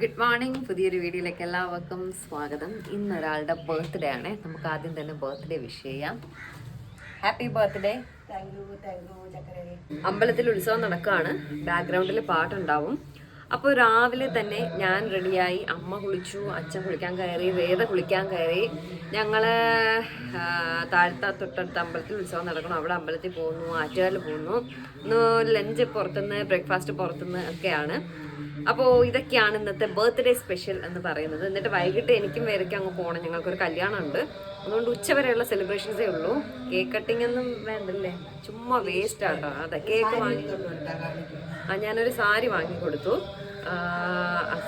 Good morning. പുതിയൊരു വീഡിയോയിലേക്ക് എല്ലാവർക്കും സ്വാഗതം. ഇന്നൊരാളുടെ ബർത്ത്ഡേ ആണ്. നമുക്ക് ആദ്യം തന്നെ ബർത്ത്ഡേ വിഷ് ചെയ്യാം. Happy birthday. അമ്പലത്തിൽ ഉത്സവം നടക്കുകയാണ്. ബാക്ക്ഗ്രൗണ്ടിൽ പാട്ടുണ്ടാവും. അപ്പോൾ രാവിലെ തന്നെ ഞാൻ റെഡിയായി. അമ്മ കുളിച്ചു, അച്ഛൻ കുളിക്കാൻ കയറി, വേദ കുളിക്കാൻ കയറി. ഞങ്ങൾ താഴത്തെ തൊട്ടടുത്ത അമ്പലത്തിൽ ഉത്സവം നടക്കണം. അവിടെ അമ്പലത്തിൽ പോകുന്നു, ആറ്റുകാലിൽ പോകുന്നു. ലഞ്ച് പുറത്തുനിന്ന്, ബ്രേക്ക്ഫാസ്റ്റ് പുറത്തുനിന്ന് ഒക്കെയാണ്. അപ്പോൾ ഇതൊക്കെയാണ് ഇന്നത്തെ ബർത്ത്ഡേ സ്പെഷ്യൽ എന്ന് പറയുന്നത്. എന്നിട്ട് വൈകിട്ട് എനിക്കും വേദയ്ക്കും അങ്ങ് പോകണം. ഞങ്ങൾക്കൊരു കല്യാണം ഉണ്ട്. അതുകൊണ്ട് ഉച്ചവരെയുള്ള സെലിബ്രേഷൻസേ ഉള്ളൂ. കേക്ക് കട്ടിംഗ് ഒന്നും വേണ്ടല്ലേ, ചുമ്മാ വേസ്റ്റ് ആട്ടോ. അതെ, കേക്ക് വാങ്ങി ഞാനൊരു സാരി വാങ്ങിക്കൊടുത്തു.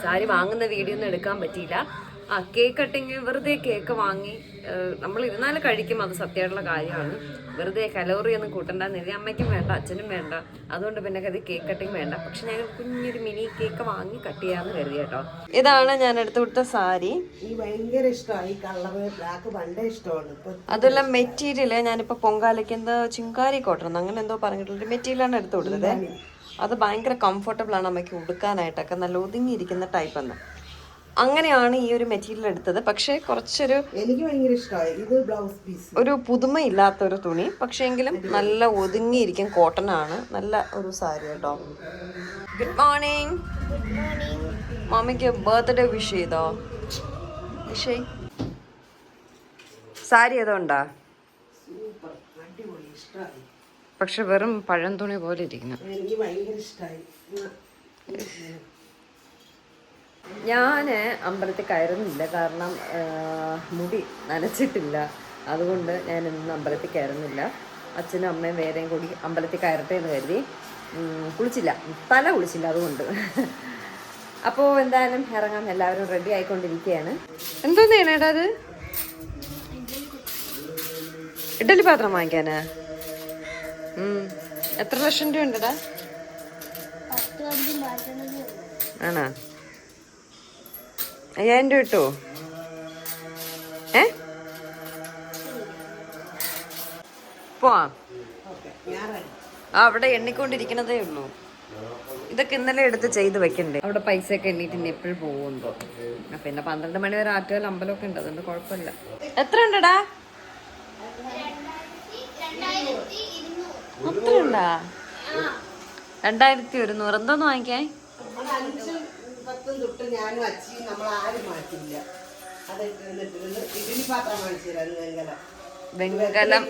സാരി വാങ്ങുന്ന വീഡിയോ ഒന്നും എടുക്കാൻ പറ്റിയില്ല. കേക്ക് കട്ടിങ് വെറുതെ കേക്ക് വാങ്ങി നമ്മൾ ഇരുന്നാലും കഴിക്കും, അത് സത്യമായിട്ടുള്ള കാര്യമാണ്. വെറുതെ കലോറി ഒന്നും കൂട്ടണ്ടെന്ന് എഴുതി. അമ്മയ്ക്കും വേണ്ട, അച്ഛനും വേണ്ട. അതുകൊണ്ട് പിന്നെ കേക്ക് കട്ടിങ് വേണ്ട. പക്ഷെ ഞങ്ങൾ കുഞ്ഞൊരു മിനി കേക്ക് വാങ്ങി കട്ട് ചെയ്യാന്ന് കരുതി കേട്ടോ. ഇതാണ് ഞാൻ എടുത്തു കൊടുത്ത സാരി. ഭയങ്കര ഇഷ്ടമായി. കളറ് ബ്ലാക്ക് പണ്ടേ ഇഷ്ടമാണ്. അതെല്ലാം മെറ്റീരിയല് ഞാനിപ്പോ പൊങ്കാലയ്ക്ക് എന്തോ ചിങ്കാരി കോട്ടൺ അങ്ങനെ എന്തോ പറഞ്ഞിട്ടുള്ള മെറ്റീരിയലാണ് എടുത്തു കൊടുത്തത്. അത് ഭയങ്കര കംഫർട്ടബിൾ ആണ് അമ്മയ്ക്ക് ഉടുക്കാനായിട്ടൊക്കെ, നല്ല ഒതുങ്ങിയിരിക്കുന്ന ടൈപ്പ് എന്ന്. അങ്ങനെയാണ് ഈ ഒരു മെറ്റീരിയൽ എടുത്തത്. പക്ഷെ കുറച്ചൊരു എനിക്ക് ഭയങ്കര ഇഷ്ടമായി. ഇത് ബ്ലൗസ് പീസ്, ഒരു പുതുമയില്ലാത്തൊരു തുണി, പക്ഷെ എങ്കിലും നല്ല ഒതുങ്ങിയിരിക്കും. കോട്ടൺ ആണ്. നല്ല ഒരു സാരി കേട്ടോ. Good morning. മമ്മിക്ക് ബർത്ത്ഡേ വിഷ് ചെയ്തോ? വിഷ് സാരി ഏതോണ്ടാ? പക്ഷെ വെറും പഴം തുണി പോലെ ഇരിക്കുന്നു. എനിക്ക് ഭയങ്കര ഇഷ്ടമായി. ഞാൻ അമ്പലത്തിൽ കയറുന്നില്ല, കാരണം മുടി നനച്ചിട്ടില്ല. അതുകൊണ്ട് ഞാൻ ഇന്ന് അമ്പലത്തിൽ കയറുന്നില്ല. അച്ഛനും അമ്മയും വേറെയും കൂടി അമ്പലത്തിൽ കയറട്ടെ എന്ന് കരുതി. കുളിച്ചില്ല, തല കുളിച്ചില്ല, അതുകൊണ്ട്. അപ്പോൾ എന്തായാലും ഇറങ്ങാം. എല്ലാവരും റെഡി ആയിക്കൊണ്ടിരിക്കുകയാണ്. എന്തോന്ന് ചെയ്യണേടാ അത്? ഇഡലി പാത്രം വാങ്ങിക്കാനാ? എത്ര ലക്ഷം രൂപ ഉണ്ടടാ? ആണോ? 5000 രൂപ കിട്ടുമോ? പോവാം. അവിടെ എണ്ണിക്കൊണ്ടിരിക്കണതേ ഉള്ളൂ. ഇതൊക്കെ ഇന്നലെ എടുത്ത് ചെയ്ത് വെക്കണ്ടേ. അവിടെ പൈസയൊക്കെ എണ്ണീട്ട് ഇനി എപ്പോഴും പോകുമ്പോ. പിന്നെ 12 മണി വരെ ആറ്റുകാൽ അമ്പലമൊക്കെ ഉണ്ട്, അതുകൊണ്ട് കുഴപ്പമില്ല. എത്ര ഉണ്ടടാ? അത്ര ഉണ്ടാ? 2100. എന്തോന്ന് വാങ്ങിക്കാൻ? വെങ്കലം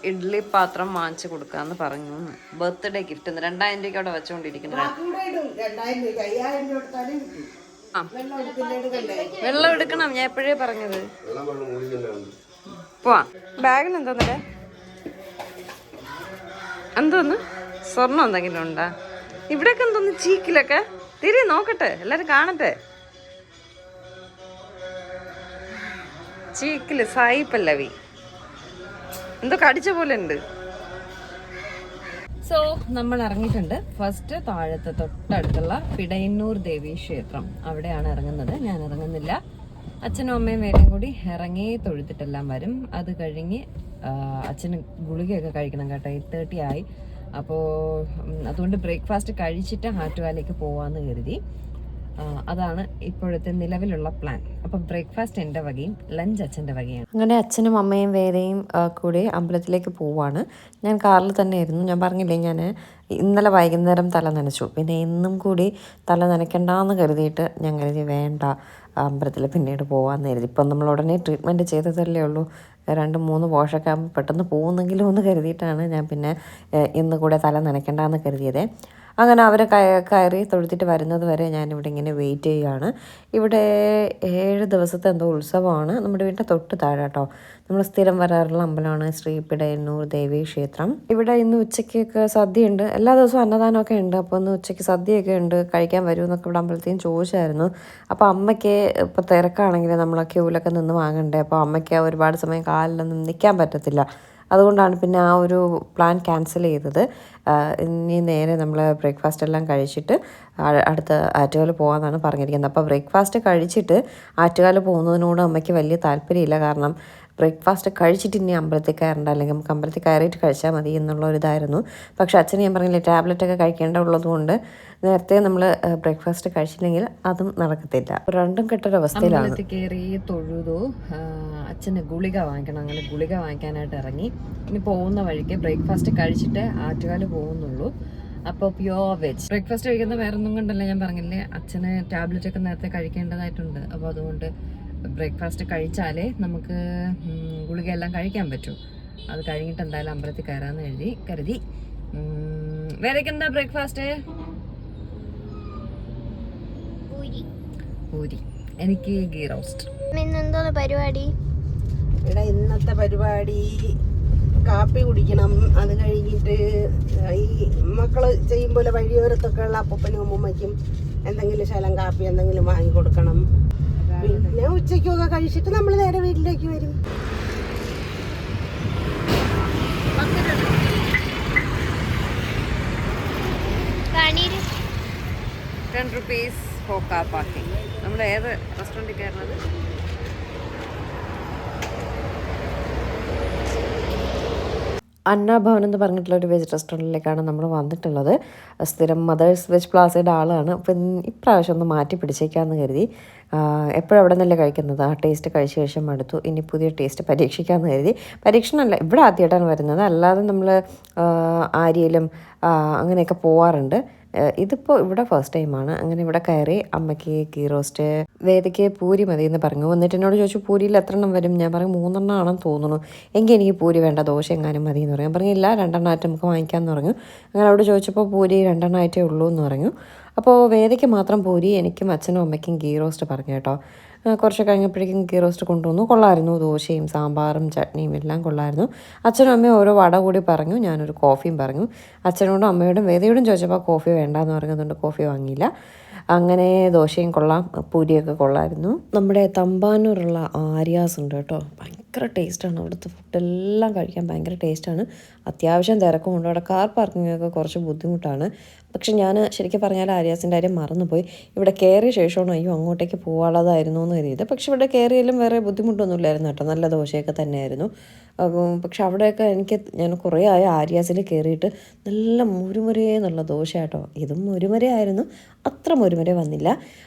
ഇഡ്ഡലി പാത്രം വാങ്ങിച്ചു കൊടുക്കാന്ന് പറഞ്ഞു. ബർത്ത്ഡേ ഗിഫ്റ്റ് 2000 രൂപയ്ക്ക് അവിടെ വെച്ചോണ്ടിരിക്കുന്നത്. വെള്ളം എടുക്കണം, ഞാൻ എപ്പോഴേ പറഞ്ഞത്. പോവാ. ബാഗിൽ എന്തോന്നല്ലേ? എന്തോന്ന്? സ്വർണ്ണം എന്തെങ്കിലും ഉണ്ടാ? ഇവിടെയൊക്കെ എന്തോന്ന് ചീക്കിലൊക്കെ? തിരി നോക്കട്ടെ, എല്ലാരും കാണട്ടെ. ചീക്കില് സായി പല്ലവി എന്തോ കടിച്ച പോലെ ഉണ്ട്. സോ നമ്മൾ ഇറങ്ങിയിട്ടുണ്ട്. ഫസ്റ്റ് താഴത്തെ തൊട്ടടുത്തുള്ള പിടയന്നൂർ ദേവി ക്ഷേത്രം, അവിടെയാണ് ഇറങ്ങുന്നത്. ഞാൻ ഇറങ്ങുന്നില്ല. അച്ഛനും അമ്മയും വേറെയും കൂടി ഇറങ്ങി തൊഴുത്തിട്ടെല്ലാം വരും. അത് കഴിഞ്ഞ് അച്ഛന് ഗുളികയൊക്കെ കഴിക്കണം കേട്ടോ. 8:30 ആയി. അപ്പോൾ അതുകൊണ്ട് ബ്രേക്ക്ഫാസ്റ്റ് കഴിച്ചിട്ട് ആറ്റുകാലേക്ക് പോവാന്ന് കരുതി. അതാണ് ഇപ്പോഴത്തെ നിലവിലുള്ള പ്ലാൻ. അപ്പോൾ ബ്രേക്ക്ഫാസ്റ്റ് എൻ്റെ വകയും ലഞ്ച് അച്ഛൻ്റെ വകയാണ്. അങ്ങനെ അച്ഛനും അമ്മയും വേറെയും കൂടി അമ്പലത്തിലേക്ക് പോവാണ്. ഞാൻ കാറിൽ തന്നെ ആയിരുന്നു. ഞാൻ പറഞ്ഞില്ലേ, ഞാൻ ഇന്നലെ വൈകുന്നേരം തല നനച്ചു. പിന്നെ ഇന്നും കൂടി തല നനയ്ക്കണ്ടെന്ന് കരുതിയിട്ട് ഞാൻ കരുതി വേണ്ട, അമ്പലത്തിൽ പിന്നീട് പോകാമെന്ന് കരുതി. ഇപ്പം നമ്മൾ ഉടനെ ട്രീറ്റ്മെൻറ്റ് ചെയ്തതല്ലേ ഉള്ളൂ. 2-3 വാഷൊക്കെ ആകുമ്പോൾ പെട്ടെന്ന് പോകുന്നെങ്കിലും എന്ന് കരുതിയിട്ടാണ് ഞാൻ പിന്നെ ഇന്ന് കൂടെ തല നനയ്ക്കണ്ടെന്ന് കരുതിയത്. അങ്ങനെ അവർ കയറി തൊഴുത്തിട്ട് വരുന്നത് വരെ ഞാനിവിടെ ഇങ്ങനെ വെയിറ്റ് ചെയ്യുകയാണ്. ഇവിടെ 7 ദിവസത്തെ എന്തോ ഉത്സവമാണ്. നമ്മുടെ വീട്ടിൻ്റെ തൊട്ട് താഴെ കേട്ടോ. നമ്മൾ സ്ഥിരം വരാറുള്ള അമ്പലമാണ് ശ്രീ പിടയന്നൂർ ദേവി ക്ഷേത്രം. ഇവിടെ ഇന്ന് ഉച്ചയ്ക്കൊക്കെ സദ്യയുണ്ട്. എല്ലാ ദിവസവും അന്നദാനമൊക്കെ ഉണ്ട്. അപ്പോൾ ഇന്ന് ഉച്ചയ്ക്ക് സദ്യയൊക്കെ ഉണ്ട്, കഴിക്കാൻ വരുമെന്നൊക്കെ ഇവിടെ അമ്പലത്തേക്കും ചോദിച്ചായിരുന്നു. അപ്പോൾ അമ്മയ്ക്ക് ഇപ്പോൾ തിരക്കാണെങ്കിൽ നമ്മൾ ക്യൂവിലൊക്കെ നിന്ന് വാങ്ങണ്ടേ. അപ്പോൾ അമ്മയ്ക്ക് ഒരുപാട് സമയം കാലിലൊന്നും നിൽക്കാൻ പറ്റത്തില്ല. അതുകൊണ്ടാണ് പിന്നെ ആ ഒരു പ്ലാൻ ക്യാൻസൽ ചെയ്തത്. ഇനി നേരെ നമ്മൾ ബ്രേക്ക്ഫാസ്റ്റ് എല്ലാം കഴിച്ചിട്ട് അടുത്ത ആറ്റുകാൽ പോകാമെന്നാണ് പറഞ്ഞിരിക്കുന്നത്. അപ്പോൾ ബ്രേക്ക്ഫാസ്റ്റ് കഴിച്ചിട്ട് ആറ്റുകാൽ പോകുന്നതിനോട് അമ്മയ്ക്ക് വലിയ താല്പര്യമില്ല. കാരണം ബ്രേക്ക്ഫാസ്റ്റ് കഴിച്ചിട്ട് ഇനി അമ്പലത്തിൽ കയറണ്ട, അല്ലെങ്കിൽ നമുക്ക് അമ്പലത്തിൽ കയറിയിട്ട് കഴിച്ചാൽ മതി എന്നുള്ളൊരിതായിരുന്നു. പക്ഷേ അച്ഛന് ഞാൻ പറഞ്ഞില്ലേ ടാബ്ലറ്റൊക്കെ കഴിക്കേണ്ടതുള്ളതുകൊണ്ട് നേരത്തെ നമ്മൾ ബ്രേക്ക്ഫാസ്റ്റ് കഴിച്ചില്ലെങ്കിൽ അതും നടക്കത്തില്ല. രണ്ടും കെട്ടൊരവസ്ഥയിലാണ്. അമ്പലത്തിൽ കയറി തൊഴുതു, അച്ഛന് ഗുളിക വാങ്ങിക്കണം, അങ്ങനെ ഗുളിക വാങ്ങിക്കാനായിട്ട് ഇറങ്ങി. ഇനി പോകുന്ന വഴിക്ക് ബ്രേക്ക്ഫാസ്റ്റ് കഴിച്ചിട്ട് ആറ്റുകാൽ പോകുന്നുള്ളൂ. അപ്പോൾ പ്യുവർ വെജ് ബ്രേക്ക്ഫാസ്റ്റ് കഴിക്കുന്ന വേറെ ഒന്നും കൊണ്ടല്ല, ഞാൻ പറഞ്ഞില്ലേ അച്ഛന് ടാബ്ലറ്റ് ഒക്കെ നേരത്തെ കഴിക്കേണ്ടതായിട്ടുണ്ട്. അപ്പോൾ അതുകൊണ്ട് ബ്രേക്ക്ഫാസ്റ്റ് കഴിച്ചാലേ നമുക്ക് ഗുളികയെല്ലാം കഴിക്കാൻ പറ്റൂ. അത് കഴിഞ്ഞിട്ട് എന്തായാലും അമ്പലത്തിൽ കയറാമെന്ന് കരുതി. വേറെയൊക്കെ എന്താ ബ്രേക്ക്ഫാസ്റ്റ്? പൂരി. എനിക്ക് ഗീ റോസ്റ്റ്. ഇന്നെന്തോ പരിപാടി? ഇവിടെ ഇന്നത്തെ പരിപാടി കാപ്പി കുടിക്കണം. അത് കഴിഞ്ഞിട്ട് ഈ മക്കള് ചെയ്യും പോലെ വഴിയോരത്തൊക്കെ ഉള്ള അപ്പൂപ്പനും അമ്മൂമ്മയ്ക്കും എന്തെങ്കിലും ശലം കാപ്പി എന്തെങ്കിലും വാങ്ങിക്കൊടുക്കണം. പിന്നെ ഉച്ചയ്ക്കൊക്കെ കഴിച്ചിട്ട് നമ്മൾ നേരെ വീട്ടിലേക്ക് വരും. ₹10 ഫോർ കാർ പാർക്കിംഗ്. നമ്മൾ ഏത് റെസ്റ്റോറൻറ്റിൽ കയറുന്നത്? അന്നാഭവൻ എന്ന് പറഞ്ഞിട്ടുള്ള ഒരു വെജ് റെസ്റ്റോറൻറ്റിലേക്കാണ് നമ്മൾ വന്നിട്ടുള്ളത്. സ്ഥിരം മദേഴ്സ് വെജ് പ്ലാസയുടെ ആളാണ്. അപ്പം ഇപ്രാവശ്യം ഒന്ന് മാറ്റി പിടിച്ചേക്കാമെന്ന് കരുതി. എപ്പോഴും അവിടെ നിന്നല്ലേ കഴിക്കുന്നത്, ആ ടേസ്റ്റ് കഴിച്ച ശേഷം മടുത്തു. ഇനി പുതിയ ടേസ്റ്റ് പരീക്ഷിക്കാമെന്ന് കരുതി. പരീക്ഷണമല്ല, ഇവിടെ ആദ്യമായിട്ടാണ് വരുന്നത്. അല്ലാതെ നമ്മൾ ആര്യയിലും അങ്ങനെയൊക്കെ പോവാറുണ്ട്. ഇതിപ്പോൾ ഇവിടെ ഫസ്റ്റ് ടൈമാണ്. അങ്ങനെ ഇവിടെ കയറി അമ്മയ്ക്ക് ഗീ റോസ്റ്റ്, വേദയ്ക്ക് പൂരി മതി എന്ന് പറഞ്ഞു. എന്നിട്ട് എന്നോട് ചോദിച്ചു പൂരിയിൽ എത്ര എണ്ണം വരും? ഞാൻ പറഞ്ഞു 3 എണ്ണം ആണെന്ന് തോന്നുന്നു. എങ്കിൽ എനിക്ക് പൂരി വേണ്ട, ദോശ എങ്ങാനും മതി എന്ന് പറഞ്ഞു. ഞാൻ പറഞ്ഞില്ല, 2 എണ്ണമായിട്ട് നമുക്ക് വാങ്ങിക്കാമെന്ന് പറഞ്ഞു. അങ്ങനെ അവിടെ ചോദിച്ചപ്പോൾ പൂരി 2 എണ്ണമായിട്ടേ ഉള്ളൂ എന്ന് പറഞ്ഞു. അപ്പോൾ വേദയ്ക്ക് മാത്രം പൂരി, എനിക്കും അച്ഛനും അമ്മയ്ക്കും ഗീ റോസ്റ്റ് പറഞ്ഞു കേട്ടോ. കുറച്ച് കഴിഞ്ഞപ്പോഴേക്കും ഗീ റോസ്റ്റ് കൊണ്ടുവന്നു. കൊള്ളായിരുന്നു. ദോശയും സാമ്പാറും ചട്നിയും എല്ലാം കൊള്ളായിരുന്നു. അച്ഛനും അമ്മയും ഓരോ വട കൂടി പറഞ്ഞു. ഞാനൊരു കോഫിയും പറഞ്ഞു. അച്ഛനോടും അമ്മയോടും വേദയോടും ചോദിച്ചപ്പോൾ കോഫി വേണ്ടാന്ന് പറഞ്ഞതുകൊണ്ട് കോഫി വാങ്ങിയില്ല. അങ്ങനെ ദോശയും കൊള്ളാം, പൂരിയൊക്കെ കൊള്ളായിരുന്നു. നമ്മുടെ തമ്പാനൂറുള്ള ആര്യാസ് ഉണ്ട് കേട്ടോ, ഭയങ്കര ടേസ്റ്റാണ്. അവിടുത്തെ ഫുഡെല്ലാം കഴിക്കാൻ ഭയങ്കര ടേസ്റ്റാണ്. അത്യാവശ്യം തിരക്കുമുണ്ട്. അവിടെ കാർ പാർക്കിങ്ങൊക്കെ കുറച്ച് ബുദ്ധിമുട്ടാണ്. പക്ഷെ ഞാൻ ശരിക്കും പറഞ്ഞാൽ ആര്യാസിൻ്റെ കാര്യം മറന്നുപോയി. ഇവിടെ കയറിയ ശേഷമാണ് അയ്യോ അങ്ങോട്ടേക്ക് പോകാനുള്ളതായിരുന്നു എന്ന് കരുതിയത്. പക്ഷെ ഇവിടെ കയറിയാലും വേറെ ബുദ്ധിമുട്ടൊന്നുമില്ലായിരുന്നു കേട്ടോ, നല്ല ദോശയൊക്കെ തന്നെയായിരുന്നു. പക്ഷെ അവിടെയൊക്കെ ഞാൻ കുറേ ആയ ആര്യാസിൽ കയറിയിട്ട് നല്ല മുരുമുരയെന്നുള്ള ദോശ കേട്ടോ. ഇതും മുരുമുരയായിരുന്നു, അത്ര മുരുമുര വന്നില്ല.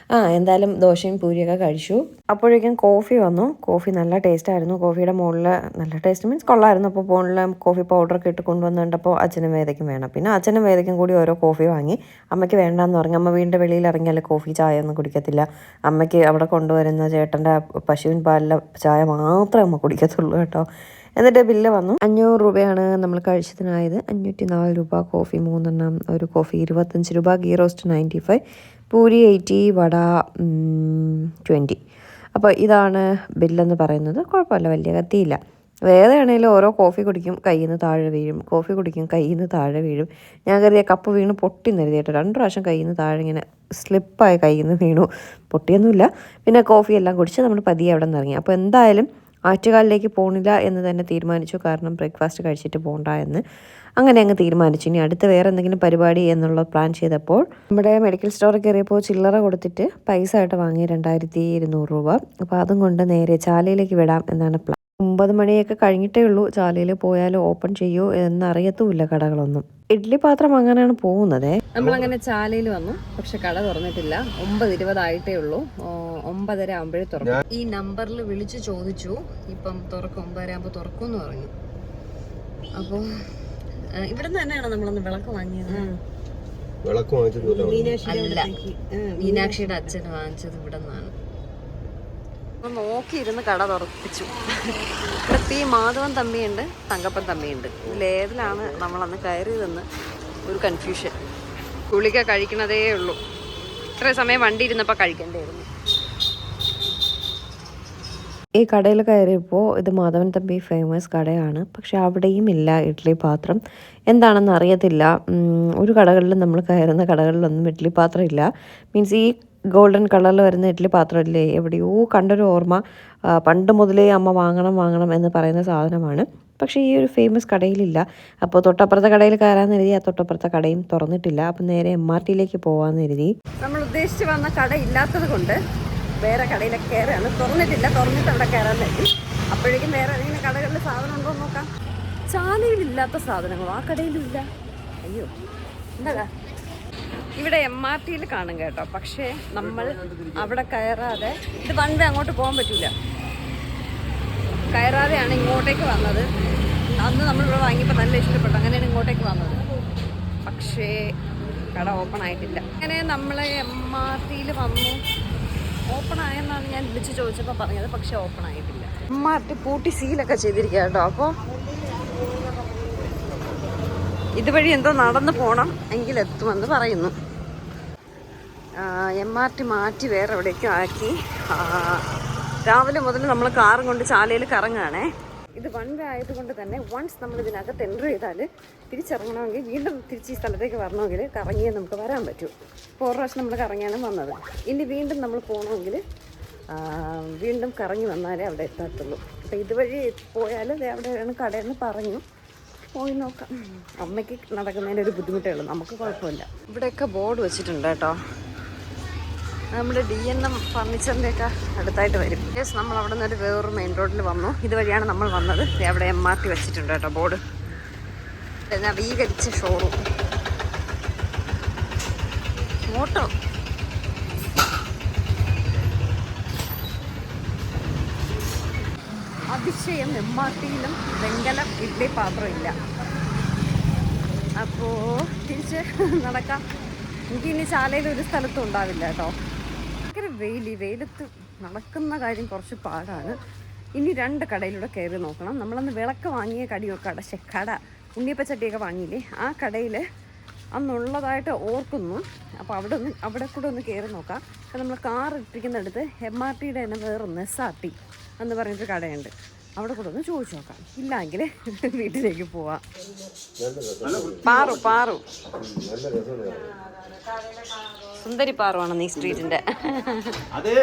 എന്തായാലും ദോശയും പൂരിയൊക്കെ കഴിച്ചു. അപ്പോഴേക്കും കോഫി വന്നു. കോഫി നല്ല ടേസ്റ്റായിരുന്നു. കോഫിയുടെ മുകളിൽ നല്ല ടേസ്റ്റ് മീൻസ് കൊള്ളായിരുന്നു. അപ്പോൾ മുകളിൽ കോഫി പൗഡറൊക്കെ ഇട്ട് കൊണ്ടുവന്നിട്ടപ്പോൾ അച്ഛനും വേദയ്ക്കും വേണം. പിന്നെ അച്ഛനും വേദയ്ക്കും കൂടി ഓരോ കോഫി വാങ്ങി. അമ്മയ്ക്ക് വേണ്ടാന്ന് പറഞ്ഞു. അമ്മ വീടിൻ്റെ വെളിയിൽ ഇറങ്ങിയാൽ കോഫി ചായ ഒന്നും കുടിക്കത്തില്ല. അമ്മയ്ക്ക് അവിടെ കൊണ്ടുവരുന്ന ചേട്ടൻ്റെ പശുവിൻ പാലിലെ ചായ മാത്രമേ അമ്മ കുടിക്കത്തുള്ളൂ കേട്ടോ. എന്നിട്ട് ബില്ല് വന്നു. 500 രൂപയാണ് നമ്മൾ കഴിച്ചതിനായത്. 504 രൂപ. കോഫി 3 എണ്ണം, ഒരു കോഫി 25 രൂപ, ഗീ റോസ്റ്റ് 95, പൂരി 80, വട 20. അപ്പോൾ ഇതാണ് ബില്ലെന്ന് പറയുന്നത്. കുഴപ്പമില്ല, വലിയ കത്തിയില്ല. വേദയാണെങ്കിലും ഓരോ കോഫി കുടിക്കും കയ്യിൽ നിന്ന് താഴെ വീഴും, കോഫി കുടിക്കും കയ്യിൽ നിന്ന് താഴെ വീഴും. ഞാൻ കരുതിയ കപ്പ് വീണ് പൊട്ടി എഴുതിയിട്ട് 2 പ്രാവശ്യം കയ്യിൽ നിന്ന് താഴെ ഇങ്ങനെ സ്ലിപ്പായി കയ്യിൽ നിന്ന് വീണു. പൊട്ടിയൊന്നുമില്ല. പിന്നെ കോഫി എല്ലാം കുടിച്ച് നമ്മൾ പതിയെ അവിടെ നിന്ന് ഇറങ്ങി. അപ്പോൾ എന്തായാലും ആറ്റുകാലിലേക്ക് പോകണില്ല എന്ന് തന്നെ തീരുമാനിച്ചു. കാരണം ബ്രേക്ക്ഫാസ്റ്റ് കഴിച്ചിട്ട് പോകണ്ട എന്ന് അങ്ങനെ അങ്ങ് തീരുമാനിച്ചു. ഇനി അടുത്ത് വേറെ എന്തെങ്കിലും പരിപാടി എന്നുള്ള പ്ലാൻ ചെയ്തപ്പോൾ നമ്മുടെ മെഡിക്കൽ സ്റ്റോറിൽ കയറിയപ്പോൾ ചില്ലറ കൊടുത്തിട്ട് പൈസ ആയിട്ട് വാങ്ങി 2200 രൂപ. അപ്പോൾ അതും കൊണ്ട് നേരെ ചാലയിലേക്ക് വിടാം എന്നാണ് പ്ലാൻ. 9 മണിയൊക്കെ കഴിഞ്ഞിട്ടേ ഉള്ളൂ. ചാലയിൽ പോയാൽ ഓപ്പൺ ചെയ്യൂ എന്നറിയത്തുമില്ല കടകളൊന്നും. ഇഡ്ഡലി പാത്രം വാങ്ങാനാണ് പോകുന്നത്. നമ്മളങ്ങനെ ചാലയിൽ വന്നു, പക്ഷെ കട തുറന്നിട്ടില്ല. 9:20 ആയിട്ടേ ഉള്ളൂ. 9:30 ആകുമ്പോഴേ തുറക്കും. ഈ നമ്പറിൽ വിളിച്ചു ചോദിച്ചു, ഇപ്പം തുറക്കും, 9:30 ആകുമ്പോൾ തുറക്കും എന്ന് പറഞ്ഞു. അപ്പോൾ ഇവിടെ നിന്ന് തന്നെയാണ് നമ്മളൊന്ന് വിളക്ക് വാങ്ങിയത്. അല്ല, മീനാക്ഷിയുടെ അച്ഛന് വാങ്ങിച്ചത് ഇവിടെ നിന്നാണ്. നോക്കിയിരുന്ന് കട തുറപ്പിച്ചു. ഇവിടെ പി മാധവൻ തമ്മിയുണ്ട്, തങ്കപ്പൻ തമ്മിയുണ്ട്. ഇതിലേതിലാണ് നമ്മളന്ന് കയറിയതെന്ന് ഒരു കൺഫ്യൂഷൻ. ഗുളിക കഴിക്കണതേ ഉള്ളൂ. ഇത്രയും സമയം വണ്ടി ഇരുന്നപ്പോൾ കഴിക്കേണ്ടിയിരുന്നു. ഈ കടയിൽ കയറിയപ്പോൾ ഇത് മാധവൻ തമ്പി ഫേമസ് കടയാണ്. പക്ഷെ അവിടെയും ഇല്ല ഇഡ്ഡലി പാത്രം. എന്താണെന്ന് അറിയത്തില്ല. ഒരു കടകളിലും നമ്മൾ കയറുന്ന കടകളിലൊന്നും ഇഡ്ഡലി പാത്രം ഇല്ല. മീൻസ് ഈ ഗോൾഡൻ കളറിൽ വരുന്ന ഇഡ്ഡലി പാത്രമില്ലേ, എവിടെയോ കണ്ടൊരു ഓർമ്മ. പണ്ട് മുതലേ അമ്മ വാങ്ങണം എന്ന് പറയുന്ന സാധനമാണ്. പക്ഷേ ഈ ഒരു ഫേമസ് കടയിലില്ല. അപ്പോൾ തൊട്ടപ്പുറത്തെ കടയിൽ കയറാമെന്ന് കരുതി. ആ തൊട്ടപ്പുറത്തെ കടയും തുറന്നിട്ടില്ല. അപ്പം നേരെ MRTയിലേക്ക് പോകാമെന്ന് കരുതി. നമ്മൾ ഉദ്ദേശിച്ച് വന്ന കട ഇല്ലാത്തത് കൊണ്ട് വേറെ കടയിലൊക്കെ കയറുകയാണ്. തുറന്നിട്ടില്ല, തുറന്നിട്ട് അവിടെ കയറാൻ പറ്റും. അപ്പോഴേക്കും വേറെ ഏതെങ്കിലും കടകളിൽ സാധനം ഉണ്ടോ എന്ന് നോക്കാം. ചാലയിലില്ലാത്ത സാധനങ്ങളോ ആ കടയിലും ഇല്ല. അയ്യോ എന്താ ഇവിടെ MRTയിൽ കാണും കേട്ടോ. പക്ഷേ നമ്മൾ അവിടെ കയറാതെ, ഇത് വൺ വേ അങ്ങോട്ട് പോകാൻ പറ്റില്ല, കയറാതെയാണ് ഇങ്ങോട്ടേക്ക് വന്നത്. അന്ന് നമ്മളിവിടെ വാങ്ങിയപ്പോൾ നല്ല ഇഷ്ടപ്പെട്ടു, അങ്ങനെയാണ് ഇങ്ങോട്ടേക്ക് വന്നത്. പക്ഷേ കട ഓപ്പൺ ആയിട്ടില്ല. അങ്ങനെ നമ്മൾ MRTയിൽ വന്നു. ഓപ്പൺ ആയെന്നാണ് ഞാൻ വിളിച്ച് ചോദിച്ചപ്പോൾ പറഞ്ഞത്, പക്ഷേ ഓപ്പൺ ആയിട്ടില്ല. MRT പൂട്ടി സീലൊക്കെ ചെയ്തിരിക്കുക കേട്ടോ. അപ്പോൾ ഇതുവഴി എന്തോ നടന്നു പോകണം എങ്കിലെത്തുമെന്ന് പറയുന്നു. MRT മാറ്റി വേറെ എവിടേക്കും ആക്കി. രാവിലെ മുതൽ നമ്മൾ കാറും കൊണ്ട് ചാലയിൽ കറങ്ങുകയാണേ. ഇത് വൺ വേ ആയതുകൊണ്ട് തന്നെ വൺസ് നമ്മൾ ഇതിനകത്ത് എൻ്റർ ചെയ്താൽ തിരിച്ചിറങ്ങണമെങ്കിൽ വീണ്ടും തിരിച്ച് ഈ സ്ഥലത്തേക്ക് വരണമെങ്കിൽ കറങ്ങിയേ നമുക്ക് വരാൻ പറ്റൂ. ഇപ്പോൾ ഒരു പ്രാവശ്യം നമ്മൾ കറങ്ങിയാണ് വന്നത്. ഇനി വീണ്ടും നമ്മൾ പോകണമെങ്കിൽ വീണ്ടും കറങ്ങി വന്നാലേ അവിടെ എത്താത്തുള്ളൂ. അപ്പോൾ ഇതുവഴി പോയാൽ അവിടെയാണ് കടയെന്ന് പറഞ്ഞു. പോയി നോക്കാം. അമ്മയ്ക്ക് നടക്കുന്നതിൻ്റെ ഒരു ബുദ്ധിമുട്ടേ ഉള്ളൂ, നമുക്ക് കുഴപ്പമില്ല. ഇവിടെയൊക്കെ ബോർഡ് വെച്ചിട്ടുണ്ട് കേട്ടോ. നമ്മുടെ DNM ഫർണിച്ചറിൻ്റെയൊക്കെ അടുത്തായിട്ട് വരും. യെസ്, നമ്മൾ അവിടെ നിന്ന് വേറൊരു മെയിൻ റോഡിൽ വന്നു. ഇതുവഴിയാണ് നമ്മൾ വന്നത്. അവിടെ MRT വെച്ചിട്ടുണ്ട് കേട്ടോ ബോർഡ്. നവീകരിച്ച ഷോറൂം. ഓട്ടോ അതിശയം, MRTയിലും വെങ്കലം ഇഡ്ഡലി പാത്രമില്ല. അപ്പോൾ തിരിച്ച് നടക്കാം. എനിക്കിനി ചാലയിൽ ഒരു സ്ഥലത്തും ഉണ്ടാവില്ല കേട്ടോ. ഭയങ്കര വെയിലത്ത് നടക്കുന്ന കാര്യം കുറച്ച് പാടാണ്. ഇനി 2 കടയിലൂടെ കയറി നോക്കണം. നമ്മളന്ന് വിളക്ക് വാങ്ങിയ കട ഉണ്ണിയപ്പച്ചട്ടിയൊക്കെ വാങ്ങിയില്ലേ, ആ കടയിൽ അന്നുള്ളതായിട്ട് ഓർക്കുന്നു. അപ്പോൾ അവിടെ കൂടെ ഒന്ന് കയറി നോക്കാം. അപ്പോൾ നമ്മൾ കാർ ഇട്ടിരിക്കുന്നിടത്ത് MRTയുടെ തന്നെ വേറൊന്ന് SRT എന്ന് പറഞ്ഞിട്ട് കടയുണ്ട്. അവിടെ കൂടെ ഒന്ന് ചോദിച്ചു നോക്കാം. ഇല്ലെങ്കിൽ വീട്ടിലേക്ക് പോവാം. പാറു സുന്ദരി പാറുവാണ് നീ സ്ട്രീറ്റിന്റെ. അതെ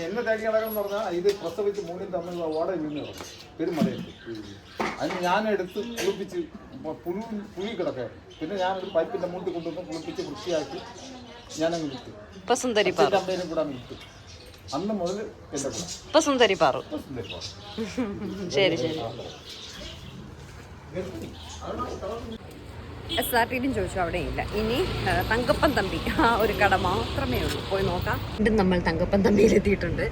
എന്നെ തേടി കിടക്കണം പറഞ്ഞാൽ ഇത് പ്രസവിച്ച് മൂന്നും തമ്മിലുള്ള ഓട വീണ് പെരുമഴയുണ്ട്. അതിന് ഞാൻ എടുത്ത് കുളിപ്പിച്ച് പുഴി കിടക്കുകയാണ്. പിന്നെ ഞാനൊരു പൈപ്പിന്റെ മുന്നിൽ കൊണ്ടുവന്ന് കുളിപ്പിച്ച് വൃത്തിയാക്കി ഞാനങ്ങ് വിട്ടു. അമ്മേനും കൂടെ അങ്ങ് വിട്ടു. അന്ന് മുതൽ എന്റെ കൂടെ സുന്ദരി പാറു. ശരി. SRTയിലും ചോദിച്ചു, അവിടെ ഇല്ല. ഇനി തങ്കപ്പൻ തമ്പി ഒരു കട മാത്രമേ ഉള്ളൂ, പോയി നോക്കാം. വീണ്ടും നമ്മൾ തങ്കപ്പൻ തമ്പിയിലെത്തിയിട്ടുണ്ട്.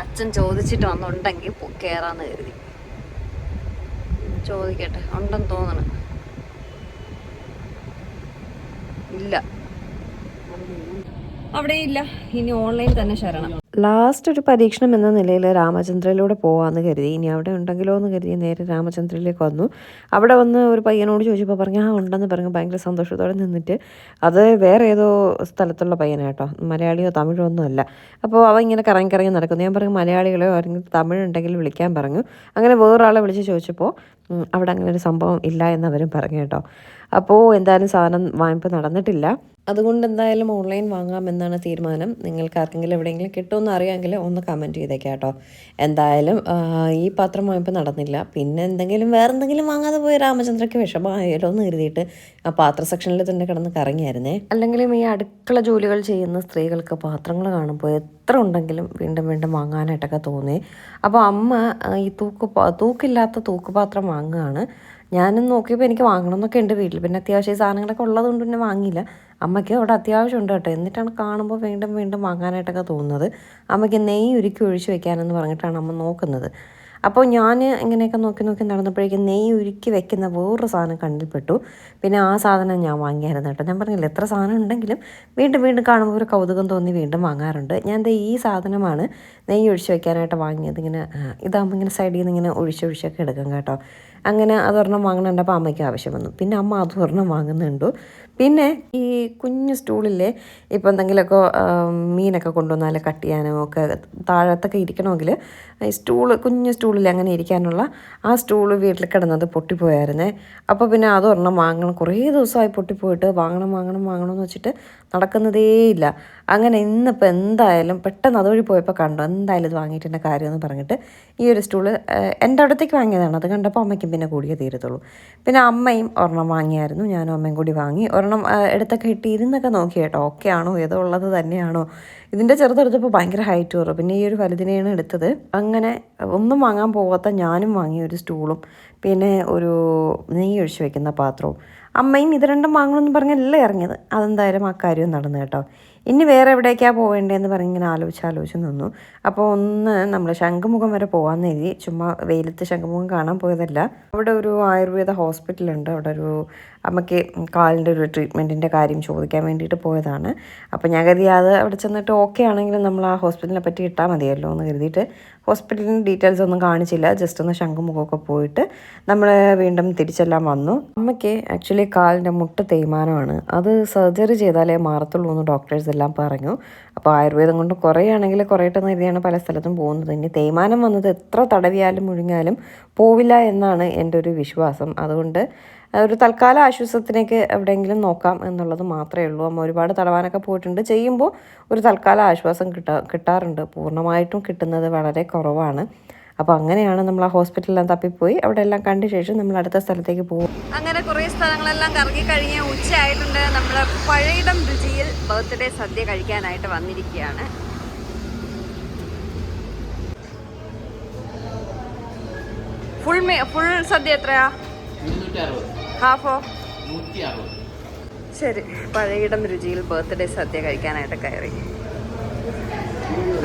അച്ഛൻ ചോദിച്ചിട്ട് വന്നുണ്ടെങ്കിൽ കയറാന്ന് കരുതി. ചോദിക്കട്ടെ, ഉണ്ടെന്ന് തോന്നണം. ഇല്ല, അവിടെ ഇല്ല. ഇനി ഓൺലൈൻ തന്നെ ശരണം. ലാസ്റ്റ് ഒരു പരീക്ഷണം എന്ന നിലയിൽ രാമചന്ദ്രയിലൂടെ പോകാമെന്ന് കരുതി. ഇനി അവിടെ ഉണ്ടെങ്കിലോ എന്ന് കരുതി നേരെ രാമചന്ദ്രയിലേക്ക് വന്നു. അവിടെ വന്ന് ഒരു പയ്യനോട് ചോദിച്ചപ്പോൾ പറഞ്ഞു ഉണ്ടെന്ന് പറഞ്ഞു. ഭയങ്കര സന്തോഷത്തോടെ നിന്നിട്ട്, അത് വേറെ ഏതോ സ്ഥലത്തുള്ള പയ്യനാട്ടോ, മലയാളിയോ തമിഴോ ഒന്നും അല്ല. അപ്പോൾ അവ ഇങ്ങനെ കറങ്ങി നടക്കുന്നു. ഞാൻ പറഞ്ഞു മലയാളികളോ ആരെങ്കിലും തമിഴുണ്ടെങ്കിൽ വിളിക്കാൻ പറഞ്ഞു. അങ്ങനെ വേറൊരാളെ വിളിച്ച് ചോദിച്ചപ്പോൾ അവിടെ അങ്ങനെ ഒരു സംഭവം ഇല്ല എന്നവരും പറഞ്ഞു കേട്ടോ. അപ്പോൾ എന്തായാലും സാധനം വായ്പ നടന്നിട്ടില്ല. അതുകൊണ്ട് എന്തായാലും ഓൺലൈൻ വാങ്ങാമെന്നാണ് തീരുമാനം. നിങ്ങൾക്ക് ആർക്കെങ്കിലും എവിടെയെങ്കിലും കിട്ടുമെന്ന് അറിയാമെങ്കിൽ ഒന്ന് കമൻറ്റ് ചെയ്തേക്കാം കേട്ടോ. എന്തായാലും ഈ പാത്രം വായ്പ നടന്നില്ല. പിന്നെ വേറെ എന്തെങ്കിലും വാങ്ങാതെ പോയി രാമചന്ദ്രയ്ക്ക് വിഷമമായാലോ എന്ന് കരുതിയിട്ട് ആ പാത്ര സെക്ഷനിൽ തന്നെ കിടന്ന് കറങ്ങിയായിരുന്നേ. അല്ലെങ്കിലും ഈ അടുക്കള ജോലികൾ ചെയ്യുന്ന സ്ത്രീകൾക്ക് പാത്രങ്ങൾ കാണുമ്പോൾ എത്ര ഉണ്ടെങ്കിലും വീണ്ടും വാങ്ങാനായിട്ടൊക്കെ തോന്നി. അപ്പോൾ അമ്മ ഈ തൂക്കില്ലാത്ത തൂക്കുപാത്രം വാങ്ങുകയാണ്. ഞാനും നോക്കിയപ്പോൾ എനിക്ക് വാങ്ങണം എന്നൊക്കെ ഉണ്ട് വീട്ടിൽ. പിന്നെ അത്യാവശ്യം ഈ സാധനങ്ങളൊക്കെ ഉള്ളതുകൊണ്ട് പിന്നെ വാങ്ങിയില്ല. അമ്മയ്ക്ക് അവിടെ അത്യാവശ്യം ഉണ്ട് കേട്ടോ. എന്നിട്ടാണ് കാണുമ്പോൾ വീണ്ടും വാങ്ങാനായിട്ടൊക്കെ തോന്നുന്നത്. അമ്മയ്ക്ക് നെയ്യ് ഉരുക്കി ഒഴിച്ച് വെക്കാനെന്ന് പറഞ്ഞിട്ടാണ് അമ്മ നോക്കുന്നത്. അപ്പോൾ ഞാൻ ഇങ്ങനെയൊക്കെ നോക്കി നടന്നപ്പോഴേക്കും നെയ്യ് ഉരുക്കി വെക്കുന്ന വേറൊരു സാധനം കണ്ണിൽപ്പെട്ടു. പിന്നെ ആ സാധനം ഞാൻ വാങ്ങിയായിരുന്നു കേട്ടോ. ഞാൻ പറഞ്ഞില്ല, എത്ര സാധനം ഉണ്ടെങ്കിലും വീണ്ടും കാണുമ്പോൾ ഒരു കൗതുകം തോന്നി വീണ്ടും വാങ്ങാറുണ്ട്. ഞാൻ ഈ സാധനമാണ് നെയ്യ് ഒഴിച്ച് വെക്കാനായിട്ട് വാങ്ങിയത്. ഇതാകുമ്പോൾ ഇങ്ങനെ സൈഡിൽ നിന്ന് ഇങ്ങനെ ഒഴിച്ചൊക്കെ എടുക്കാം കേട്ടോ. അങ്ങനെ അതൊരെണ്ണം വാങ്ങണുണ്ട്. അപ്പോൾ അമ്മയ്ക്ക് ആവശ്യം വന്നു. പിന്നെ അമ്മ അതൊരെണ്ണം വാങ്ങുന്നുണ്ട്. പിന്നെ ഈ കുഞ്ഞു സ്റ്റൂളില്ലേ, ഇപ്പോൾ എന്തെങ്കിലുമൊക്കെ മീനൊക്കെ കൊണ്ടുവന്നാൽ കട്ട് ചെയ്യാനോ ഒക്കെ താഴത്തൊക്കെ ഇരിക്കണമെങ്കിൽ ഈ കുഞ്ഞു സ്റ്റൂളിൽ അങ്ങനെ ഇരിക്കാനുള്ള ആ സ്റ്റൂള് വീട്ടിൽ കിടന്നത് പൊട്ടിപ്പോയായിരുന്നേ. അപ്പോൾ പിന്നെ അതൊരെണ്ണം വാങ്ങണം. കുറേ ദിവസമായി പൊട്ടിപ്പോയിട്ട് വാങ്ങണം എന്ന് വെച്ചിട്ട് നടക്കുന്നതേയില്ല. അങ്ങനെ ഇന്നിപ്പോൾ എന്തായാലും പെട്ടെന്ന് അതുവഴി പോയപ്പോൾ കണ്ടു, എന്തായാലും ഇത് വാങ്ങിയിട്ടെൻ്റെ കാര്യമെന്ന് പറഞ്ഞിട്ട് ഈ ഒരു സ്റ്റൂള് എൻ്റെ അടുത്തേക്ക് വാങ്ങിയതാണ്. അത് കണ്ടപ്പോൾ അമ്മയ്ക്കും പിന്നെ കൂടിയേ തീരത്തുള്ളൂ. പിന്നെ അമ്മയും ഒരെണ്ണം വാങ്ങിയായിരുന്നു, ഞാനും അമ്മയും കൂടി വാങ്ങി. ഒരെണ്ണം എടുത്തൊക്കെ ഇട്ട് ഇരുന്നൊക്കെ നോക്കി കേട്ടോ, ഓക്കെ ആണോ, ഏതോ ഉള്ളത് തന്നെയാണോ. ഇതിൻ്റെ ചെറുതെടുത്തപ്പോൾ ഭയങ്കര ഹൈറ്റ് കുറവ്. പിന്നെ ഈ ഒരു വലുതിനെയാണ് എടുത്തത്. അങ്ങനെ ഒന്നും വാങ്ങാൻ പോകാത്ത ഞാനും വാങ്ങി ഒരു സ്റ്റൂളും പിന്നെ ഒരു നെയ്യ് ഒഴിച്ച് വെക്കുന്ന പാത്രവും. അമ്മയും ഇത് രണ്ടും വാങ്ങണമെന്ന് പറഞ്ഞല്ല ഇറങ്ങിയത്. അതെന്തായാലും ആ കാര്യവും നടന്നു കേട്ടോ. ഇനി വേറെ എവിടേക്കാണ് പോവേണ്ടതെന്ന് പറഞ്ഞ് ഇങ്ങനെ ആലോചിച്ച് നിന്നു. അപ്പോൾ ഒന്ന് നമ്മൾ ശംഖുമുഖം വരെ പോകാമെന്ന് എഴുതി. ചുമ്മാ വെയിലത്ത് ശംഖുമുഖം കാണാൻ പോയതല്ല. അവിടെ ഒരു ആയുർവേദ ഹോസ്പിറ്റലുണ്ട്. അവിടെ ഒരു അമ്മയ്ക്ക് കാലിൻ്റെ ഒരു ട്രീറ്റ്മെൻറ്റിൻ്റെ കാര്യം ചോദിക്കാൻ വേണ്ടിയിട്ട് പോയതാണ്. അപ്പോൾ ഞാൻ കരുതി അത് അവിടെ ചെന്നിട്ട് ഓക്കെ ആണെങ്കിലും നമ്മൾ ആ ഹോസ്പിറ്റലിനെ പറ്റി ഇട്ടാൽ മതിയല്ലോ എന്ന് കരുതിയിട്ട് ഹോസ്പിറ്റലിൻ്റെ ഡീറ്റെയിൽസ് ഒന്നും കാണിച്ചില്ല. ജസ്റ്റ് ഒന്ന് ശംഖുമുഖമൊക്കെ പോയിട്ട് നമ്മൾ വീണ്ടും തിരിച്ചെല്ലാം വന്നു. അമ്മയ്ക്ക് ആക്ച്വലി കാലിൻ്റെ മുട്ട് തേയ്മാനമാണ്. അത് സർജറി ചെയ്താലേ മാറത്തുള്ളൂ എന്ന് ഡോക്ടേഴ്സ് എല്ലാം പറഞ്ഞു. അപ്പോൾ ആയുർവേദം കൊണ്ട് കുറേയാണെങ്കിൽ കുറയട്ടെന്ന് കരുതിയാണ് പല സ്ഥലത്തും പോകുന്നത്. ഇനി തേയ്മാനം വന്നത് എത്ര തടവിയാലും മുഴുങ്ങിയാലും പോവില്ല എന്നാണ് എൻ്റെ ഒരു വിശ്വാസം. അതുകൊണ്ട് ഒരു തൽക്കാല ആശ്വാസത്തിനേക്ക് എവിടെയെങ്കിലും നോക്കാം എന്നുള്ളത് മാത്രമേ ഉള്ളൂ. അമ്മ ഒരുപാട് തടവാനൊക്കെ പോയിട്ടുണ്ട്. ചെയ്യുമ്പോൾ ഒരു തൽക്കാല ആശ്വാസം കിട്ടാറുണ്ട്. പൂർണ്ണമായിട്ടും കിട്ടുന്നത് വളരെ കുറവാണ്. അപ്പോൾ അങ്ങനെയാണ് നമ്മൾ ആ ഹോസ്പിറ്റലെല്ലാം തപ്പിപ്പോയി അവിടെ എല്ലാം കണ്ട ശേഷം നമ്മൾ അടുത്ത സ്ഥലത്തേക്ക് പോകും. അങ്ങനെ കുറേ സ്ഥലങ്ങളെല്ലാം കറങ്ങി കഴിഞ്ഞ് ഉച്ചയായിട്ടുണ്ട്. നമ്മൾ പഴയിടം രുചിയിൽ ബർത്ത്ഡേ സദ്യ കഴിക്കാനായിട്ട് വന്നിരിക്കുകയാണ്. ഫുൾ സദ്യ എത്രയാ? ഹാഫോ? ശരി, പഴയിടം രുചിയിൽ ബർത്ത്ഡേ സദ്യ കഴിക്കാനായിട്ട് കയറി.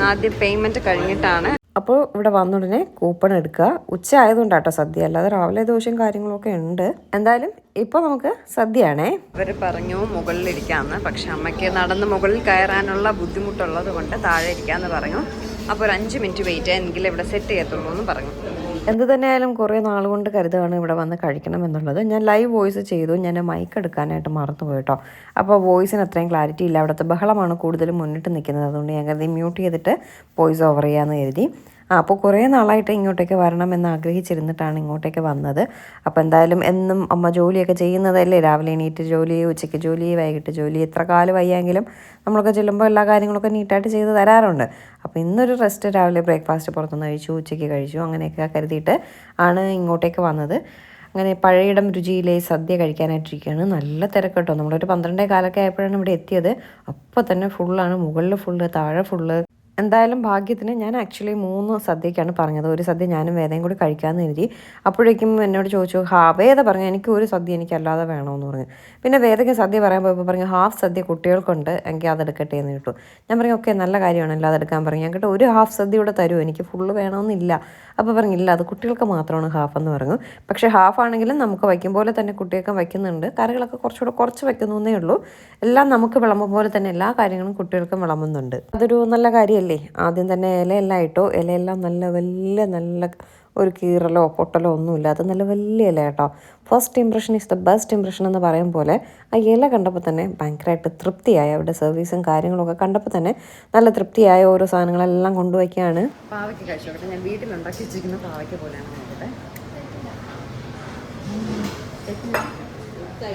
ആദ്യം പേയ്മെൻറ്റ് കഴിഞ്ഞിട്ടാണ്. അപ്പോൾ ഇവിടെ വന്നുടനെ കൂപ്പൺ എടുക്കുക. ഉച്ച ആയതുകൊണ്ടാട്ടോ സദ്യ, അല്ലാതെ രാവിലെ ദോശയും കാര്യങ്ങളൊക്കെ ഉണ്ട്. എന്തായാലും ഇപ്പോൾ നമുക്ക് സദ്യയാണേ. ഇവർ പറഞ്ഞു മുകളിലിരിക്കാമെന്ന്. പക്ഷെ അമ്മയ്ക്ക് നടന്ന് മുകളിൽ കയറാനുള്ള ബുദ്ധിമുട്ടുള്ളത് കൊണ്ട് താഴെ ഇരിക്കാമെന്ന് പറഞ്ഞു. അപ്പോൾ ഒരു 5 മിനിറ്റ് വെയിറ്റ് എങ്കിലും ഇവിടെ സെറ്റ് ചെയ്യത്തുള്ളൂ എന്ന് പറഞ്ഞു. എന്ത് തന്നെയായാലും കുറേ നാളുകൊണ്ട് കരുതുകയാണ് ഇവിടെ വന്ന് കഴിക്കണം എന്നുള്ളത്. ഞാൻ ലൈവ് വോയിസ് ചെയ്തു. ഞാൻ മൈക്ക് എടുക്കാനായിട്ട് മറന്നുപോയി കേട്ടോ. അപ്പോൾ വോയിസിന് അത്രയും ക്ലാരിറ്റി ഇല്ല. അവിടുത്തെ ബഹളമാണ് കൂടുതലും മുന്നിട്ട് നിൽക്കുന്നത്. അതുകൊണ്ട് ഞാൻ കരുതി മ്യൂട്ട് ചെയ്തിട്ട് വോയിസ് ഓവർ ചെയ്യാമെന്ന് കരുതി. അപ്പോൾ കുറേ നാളായിട്ട് ഇങ്ങോട്ടേക്ക് വരണമെന്ന് ആഗ്രഹിച്ചിരുന്നിട്ടാണ് ഇങ്ങോട്ടേക്ക് വന്നത്. അപ്പോൾ എന്തായാലും എന്നും അമ്മ ജോലിയൊക്കെ ചെയ്യുന്നതല്ലേ, രാവിലെ എണീറ്റ് ജോലി, ഉച്ചയ്ക്ക് ജോലി, വൈകിട്ട് ജോലി, എത്ര കാലം വയ്യെങ്കിലും നമ്മളൊക്കെ ചെല്ലുമ്പോൾ എല്ലാ കാര്യങ്ങളൊക്കെ നീറ്റായിട്ട് ചെയ്ത് തരാറുണ്ട്. അപ്പോൾ ഇന്നൊരു റെസ്റ്റ്, രാവിലെ ബ്രേക്ക്ഫാസ്റ്റ് പുറത്തുനിന്ന് കഴിച്ചു, ഉച്ചയ്ക്ക് കഴിച്ചു, അങ്ങനെയൊക്കെ കരുതിയിട്ട് ആണ് ഇങ്ങോട്ടേക്ക് വന്നത്. അങ്ങനെ പഴയിടം രുചിയിലെ സദ്യ കഴിക്കാനായിട്ടിരിക്കുകയാണ്. നല്ല തിരക്ക് കേട്ടോ. നമ്മളൊരു 12 കാലൊക്കെ ആയപ്പോഴാണ് ഇവിടെ എത്തിയത്. അപ്പോൾ തന്നെ ഫുള്ളാണ്, മുകളിൽ ഫുള്ള്, താഴെ ഫുള്ള്. എന്തായാലും ഭാഗ്യത്തിന് ഞാൻ ആക്ച്വലി 3 സദ്യക്കാണ് പറഞ്ഞത്. ഒരു സദ്യ ഞാനും വേദയും കൂടി കഴിക്കാമെന്ന് കരുതി. അപ്പോഴേക്കും എന്നോട് ചോദിച്ചു, വേദ പറഞ്ഞു എനിക്ക് ഒരു സദ്യ എനിക്കല്ലാതെ വേണമെന്ന് പറഞ്ഞു. പിന്നെ വേദയ്ക്ക് സദ്യ പറയാൻ പോയപ്പോൾ പറഞ്ഞു ഹാഫ് സദ്യ കുട്ടികൾക്കുണ്ട്, എനിക്ക് അതെടുക്കട്ടെ എന്ന് കേട്ടു. ഞാൻ പറഞ്ഞു ഓക്കെ, നല്ല കാര്യമാണല്ലോ, അതെടുക്കാൻ പറഞ്ഞു. ഞാൻ കേട്ടോ ഒരു ഹാഫ് സദ്യ ഇവിടെ തരുമോ, എനിക്ക് ഫുള്ള് വേണമെന്നില്ല. അപ്പോൾ പറഞ്ഞില്ല, അത് കുട്ടികൾക്ക് മാത്രമാണ് ഹാഫ് എന്ന് പറഞ്ഞു. പക്ഷേ ഹാഫ് ആണെങ്കിലും നമുക്ക് വയ്ക്കും പോലെ തന്നെ കുട്ടികൾക്ക് വയ്ക്കുന്നുണ്ട്. കറികളൊക്കെ കുറച്ച് വയ്ക്കുന്നേ ഉള്ളൂ. എല്ലാം നമുക്ക് വിളമ്പും പോലെ തന്നെ എല്ലാ കാര്യങ്ങളും കുട്ടികൾക്കും വിളമ്പുന്നുണ്ട്. അതൊരു നല്ല കാര്യമല്ലേ. ആദ്യം തന്നെ ഇലയെല്ലാം ഇട്ടോ. ഇലയെല്ലാം നല്ല ഒരു കീറലോ പൊട്ടലോ ഒന്നുമില്ല. അത് നല്ല വലിയ ഇല കേട്ടോ. First impression is the best impression എന്ന് പറയും പോലെ ആ ഇല കണ്ടപ്പോൾ തന്നെ ഭയങ്കരമായിട്ട് തൃപ്തിയായി. അവിടെ സർവീസും കാര്യങ്ങളൊക്കെ കണ്ടപ്പോൾ തന്നെ നല്ല തൃപ്തിയായ ഓരോ സാധനങ്ങളെല്ലാം കൊണ്ടുവയ്ക്കുകയാണ്. പാവയ്ക്ക് കഴിച്ചോട്ടെ. ഞാൻ വീട്ടിലുണ്ടാക്കി വെച്ചിരിക്കുന്ന പാവയ്ക്ക് പോലെയാണ് നോക്കട്ടെ.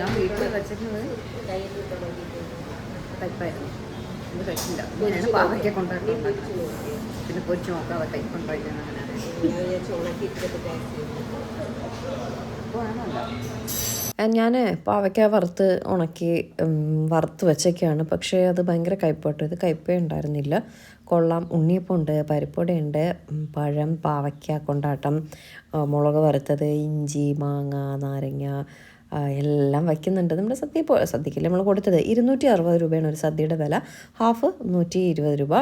ഞാൻ വീട്ടിൽ വെച്ചിരുന്നത് ടൈപ്പായിരുന്നു. ഇത് കഴിച്ചില്ല. അങ്ങനെയാണ് പാവയ്ക്ക കൊണ്ടുവരുന്നത്. പിന്നെ പൊരിച്ച് നോക്കാതെ ടൈപ്പ് ഉണ്ടായിരിക്കുന്നത് അങ്ങനെയാണ്. ഞാൻ പാവയ്ക്ക വറുത്ത് വെച്ചൊക്കെയാണ്. പക്ഷേ അത് ഭയങ്കര കയ്പാട്ടോ. ഇത് കയ്പേ ഉണ്ടായിരുന്നില്ല. കൊള്ളാം. ഉണ്ണിയപ്പമുണ്ട്, പരിപ്പുവടയുണ്ട്, പഴം, പാവയ്ക്ക കൊണ്ടാട്ടം, മുളക് വറുത്തത്, ഇഞ്ചി, മാങ്ങ, നാരങ്ങ എല്ലാം വയ്ക്കുന്നുണ്ട്. നമ്മുടെ സദ്യക്കല്ലേ നമ്മൾ കൊടുത്തത്. 260 രൂപയാണ് ഒരു സദ്യയുടെ വില. ഹാഫ് 120 രൂപ.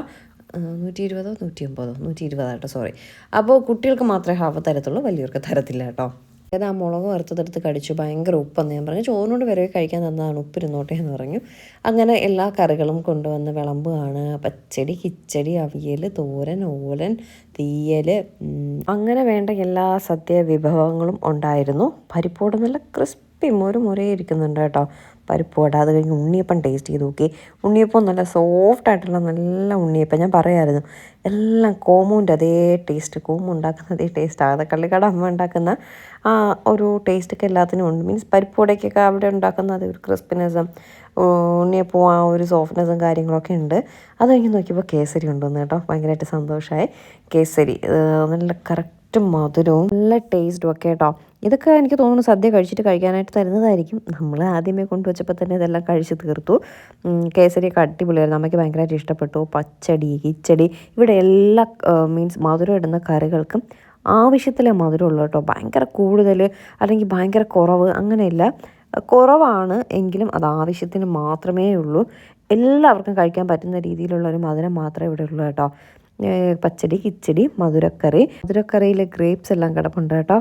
120 150 കേട്ടോ, സോറി. അപ്പോൾ കുട്ടികൾക്ക് മാത്രമേ ഹാഫ് തരത്തുള്ളൂ, വലിയവർക്ക് തരത്തില്ല കേട്ടോ. ആ മുളക് വറുത്തതെടുത്ത് കടിച്ചു. ഭയങ്കര ഉപ്പെന്ന് ഞാൻ പറഞ്ഞു. ചോറിനോട് വരെ കഴിക്കാൻ തന്നതാണ്, ഉപ്പിരുന്നോട്ടെ എന്ന് പറഞ്ഞു. അങ്ങനെ എല്ലാ കറികളും കൊണ്ടുവന്ന് വിളമ്പുകയാണ്. പച്ചടി, കിച്ചടി, അവിയൽ, തോരൻ, ഓലൻ, തീയൽ, അങ്ങനെ വേണ്ട എല്ലാ സദ്യ വിഭവങ്ങളും ഉണ്ടായിരുന്നു. പരിപ്പോട് നല്ല ക്രിസ്പി മുരേ ഇരിക്കുന്നുണ്ട് കേട്ടോ. പരിപ്പ് വട. അത് കഴിഞ്ഞ് ഉണ്ണിയപ്പം ടേസ്റ്റ് ചെയ്ത് നോക്കി. ഉണ്ണിയപ്പം നല്ല സോഫ്റ്റായിട്ടുള്ള നല്ല ഉണ്ണിയപ്പം. ഞാൻ പറയാമായിരുന്നു എല്ലാം കോമുവിൻ്റെ അതേ ടേസ്റ്റ്, കോമു ഉണ്ടാക്കുന്ന അതേ ടേസ്റ്റ്. കള്ളിക്കട അമ്മ ഉണ്ടാക്കുന്ന ആ ഒരു ടേസ്റ്റൊക്കെ എല്ലാത്തിനും ഉണ്ട്. മീൻസ് പരിപ്പ് വടയ്ക്കൊക്കെ അവിടെ ഉണ്ടാക്കുന്ന അതേ ഒരു ക്രിസ്പിനെസ്സും ഉണ്ണിയപ്പം ആ ഒരു സോഫ്റ്റ്നെസ്സും കാര്യങ്ങളൊക്കെ ഉണ്ട്. അത് കഴിഞ്ഞ് നോക്കിയപ്പോൾ കേസരി ഉണ്ടെന്ന് കേട്ടോ. ഭയങ്കരമായിട്ട് സന്തോഷമായി. കേസരി നല്ല കറക്റ്റ് മധുരവും നല്ല ടേസ്റ്റും ഒക്കെ കേട്ടോ. ഇതൊക്കെ എനിക്ക് തോന്നുന്നു സദ്യ കഴിക്കാനായിട്ട് തരുന്നതായിരിക്കും. നമ്മൾ ആദ്യമേ കൊണ്ടുവച്ചപ്പോൾ തന്നെ ഇതെല്ലാം കഴിച്ച് തീർത്തു. കേസരിയൊക്കെ അടിപൊളിയായിരുന്നു. അമ്മയ്ക്ക് ഭയങ്കരമായിട്ട് ഇഷ്ടപ്പെട്ടു. പച്ചടി, കിച്ചടി, ഇവിടെ എല്ലാ മീൻസ് മധുരം ഇടുന്ന കറികൾക്കും ആവശ്യത്തിലേ മധുരമുള്ളൂ കേട്ടോ. ഭയങ്കര കൂടുതൽ അല്ലെങ്കിൽ ഭയങ്കര കുറവ് അങ്ങനെയില്ല. കുറവാണ് എങ്കിലും അത് ആവശ്യത്തിന് മാത്രമേ ഉള്ളൂ. എല്ലാവർക്കും കഴിക്കാൻ പറ്റുന്ന രീതിയിലുള്ള ഒരു മധുരം മാത്രമേ ഇവിടെ ഉള്ളൂ കേട്ടോ. പച്ചടി, കിച്ചടി, മധുരക്കറിയിൽ ഗ്രേപ്സ് എല്ലാം കിടപ്പുണ്ട് കേട്ടോ.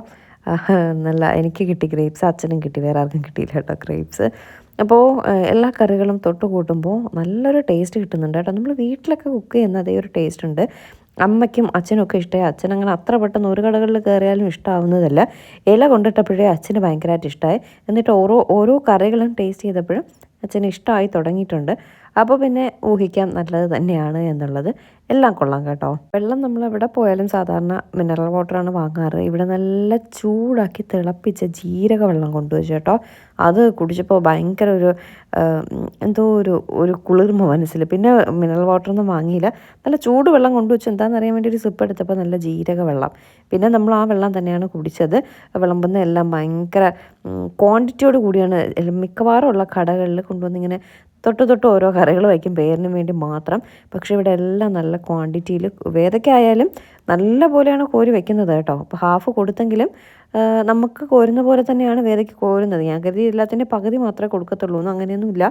നല്ല എനിക്ക് കിട്ടി ഗ്രേപ്സ്, അച്ഛനും കിട്ടി, വേറെ ആർക്കും കിട്ടിയില്ല കേട്ടോ ഗ്രേപ്സ്. അപ്പോൾ എല്ലാ കറികളും തൊട്ട് കൂട്ടുമ്പോൾ നല്ലൊരു ടേസ്റ്റ് കിട്ടുന്നുണ്ട് കേട്ടോ. നമ്മൾ വീട്ടിലൊക്കെ കുക്ക് ചെയ്യുന്ന അതേ ഒരു ടേസ്റ്റ് ഉണ്ട്. അമ്മയ്ക്കും അച്ഛനും ഒക്കെ ഇഷ്ടമായി. അച്ഛനങ്ങനെ അത്ര പെട്ടെന്ന് ഒരു കടകളിൽ കയറിയാലും ഇഷ്ടമാവുന്നതല്ല. ഇല കൊണ്ടിട്ടപ്പോഴേ അച്ഛന് ഭയങ്കരമായിട്ട് ഇഷ്ടമായി. എന്നിട്ട് ഓരോ കറികളും ടേസ്റ്റ് ചെയ്തപ്പോഴും അച്ഛന് ഇഷ്ടമായി തുടങ്ങിയിട്ടുണ്ട്. അപ്പോൾ പിന്നെ ഊഹിക്കാം നല്ലത് തന്നെയാണ് എന്നുള്ളത്. എല്ലാം കൊള്ളാം കേട്ടോ. വെള്ളം നമ്മൾ എവിടെ പോയാലും സാധാരണ മിനറൽ വാട്ടറാണ് വാങ്ങാറ്. ഇവിടെ നല്ല ചൂടാക്കി തിളപ്പിച്ച ജീരക വെള്ളം കൊണ്ടുവച്ചു കേട്ടോ. അത് കുടിച്ചപ്പോൾ ഭയങ്കര എന്തോ ഒരു കുളിർമ മനസ്സിൽ. പിന്നെ മിനറൽ വാട്ടറൊന്നും വാങ്ങിയില്ല. നല്ല ചൂട് വെള്ളം കൊണ്ടുവച്ചു. എന്താണെന്ന് അറിയാൻ വേണ്ടി ഒരു സിപ്പ് എടുത്തപ്പോൾ നല്ല ജീരക വെള്ളം. പിന്നെ നമ്മൾ ആ വെള്ളം തന്നെയാണ് കുടിച്ചത്. വിളമ്പുന്ന എല്ലാം ഭയങ്കര ക്വാണ്ടിറ്റിയോട് കൂടിയാണ് മിക്കവാറും ഉള്ള കടകളിൽ കൊണ്ടുവന്നിങ്ങനെ തൊട്ട് ഓരോ കറികൾ വയ്ക്കും പേരിന് വേണ്ടി മാത്രം. പക്ഷേ ഇവിടെ എല്ലാം നല്ല ക്വാണ്ടിറ്റിയിൽ വേദയ്ക്കായാലും നല്ല പോലെയാണ് കോരി വെക്കുന്നത് കേട്ടോ. അപ്പോൾ ഹാഫ് കൊടുത്തെങ്കിലും നമുക്ക് കോരുന്ന പോലെ തന്നെയാണ് വേദയ്ക്ക് കോരുന്നത്. ഞാൻ കരുതി എല്ലാത്തിൻ്റെ പകുതി മാത്രമേ കൊടുക്കത്തുള്ളൂ എന്ന്. അങ്ങനെയൊന്നുമില്ല.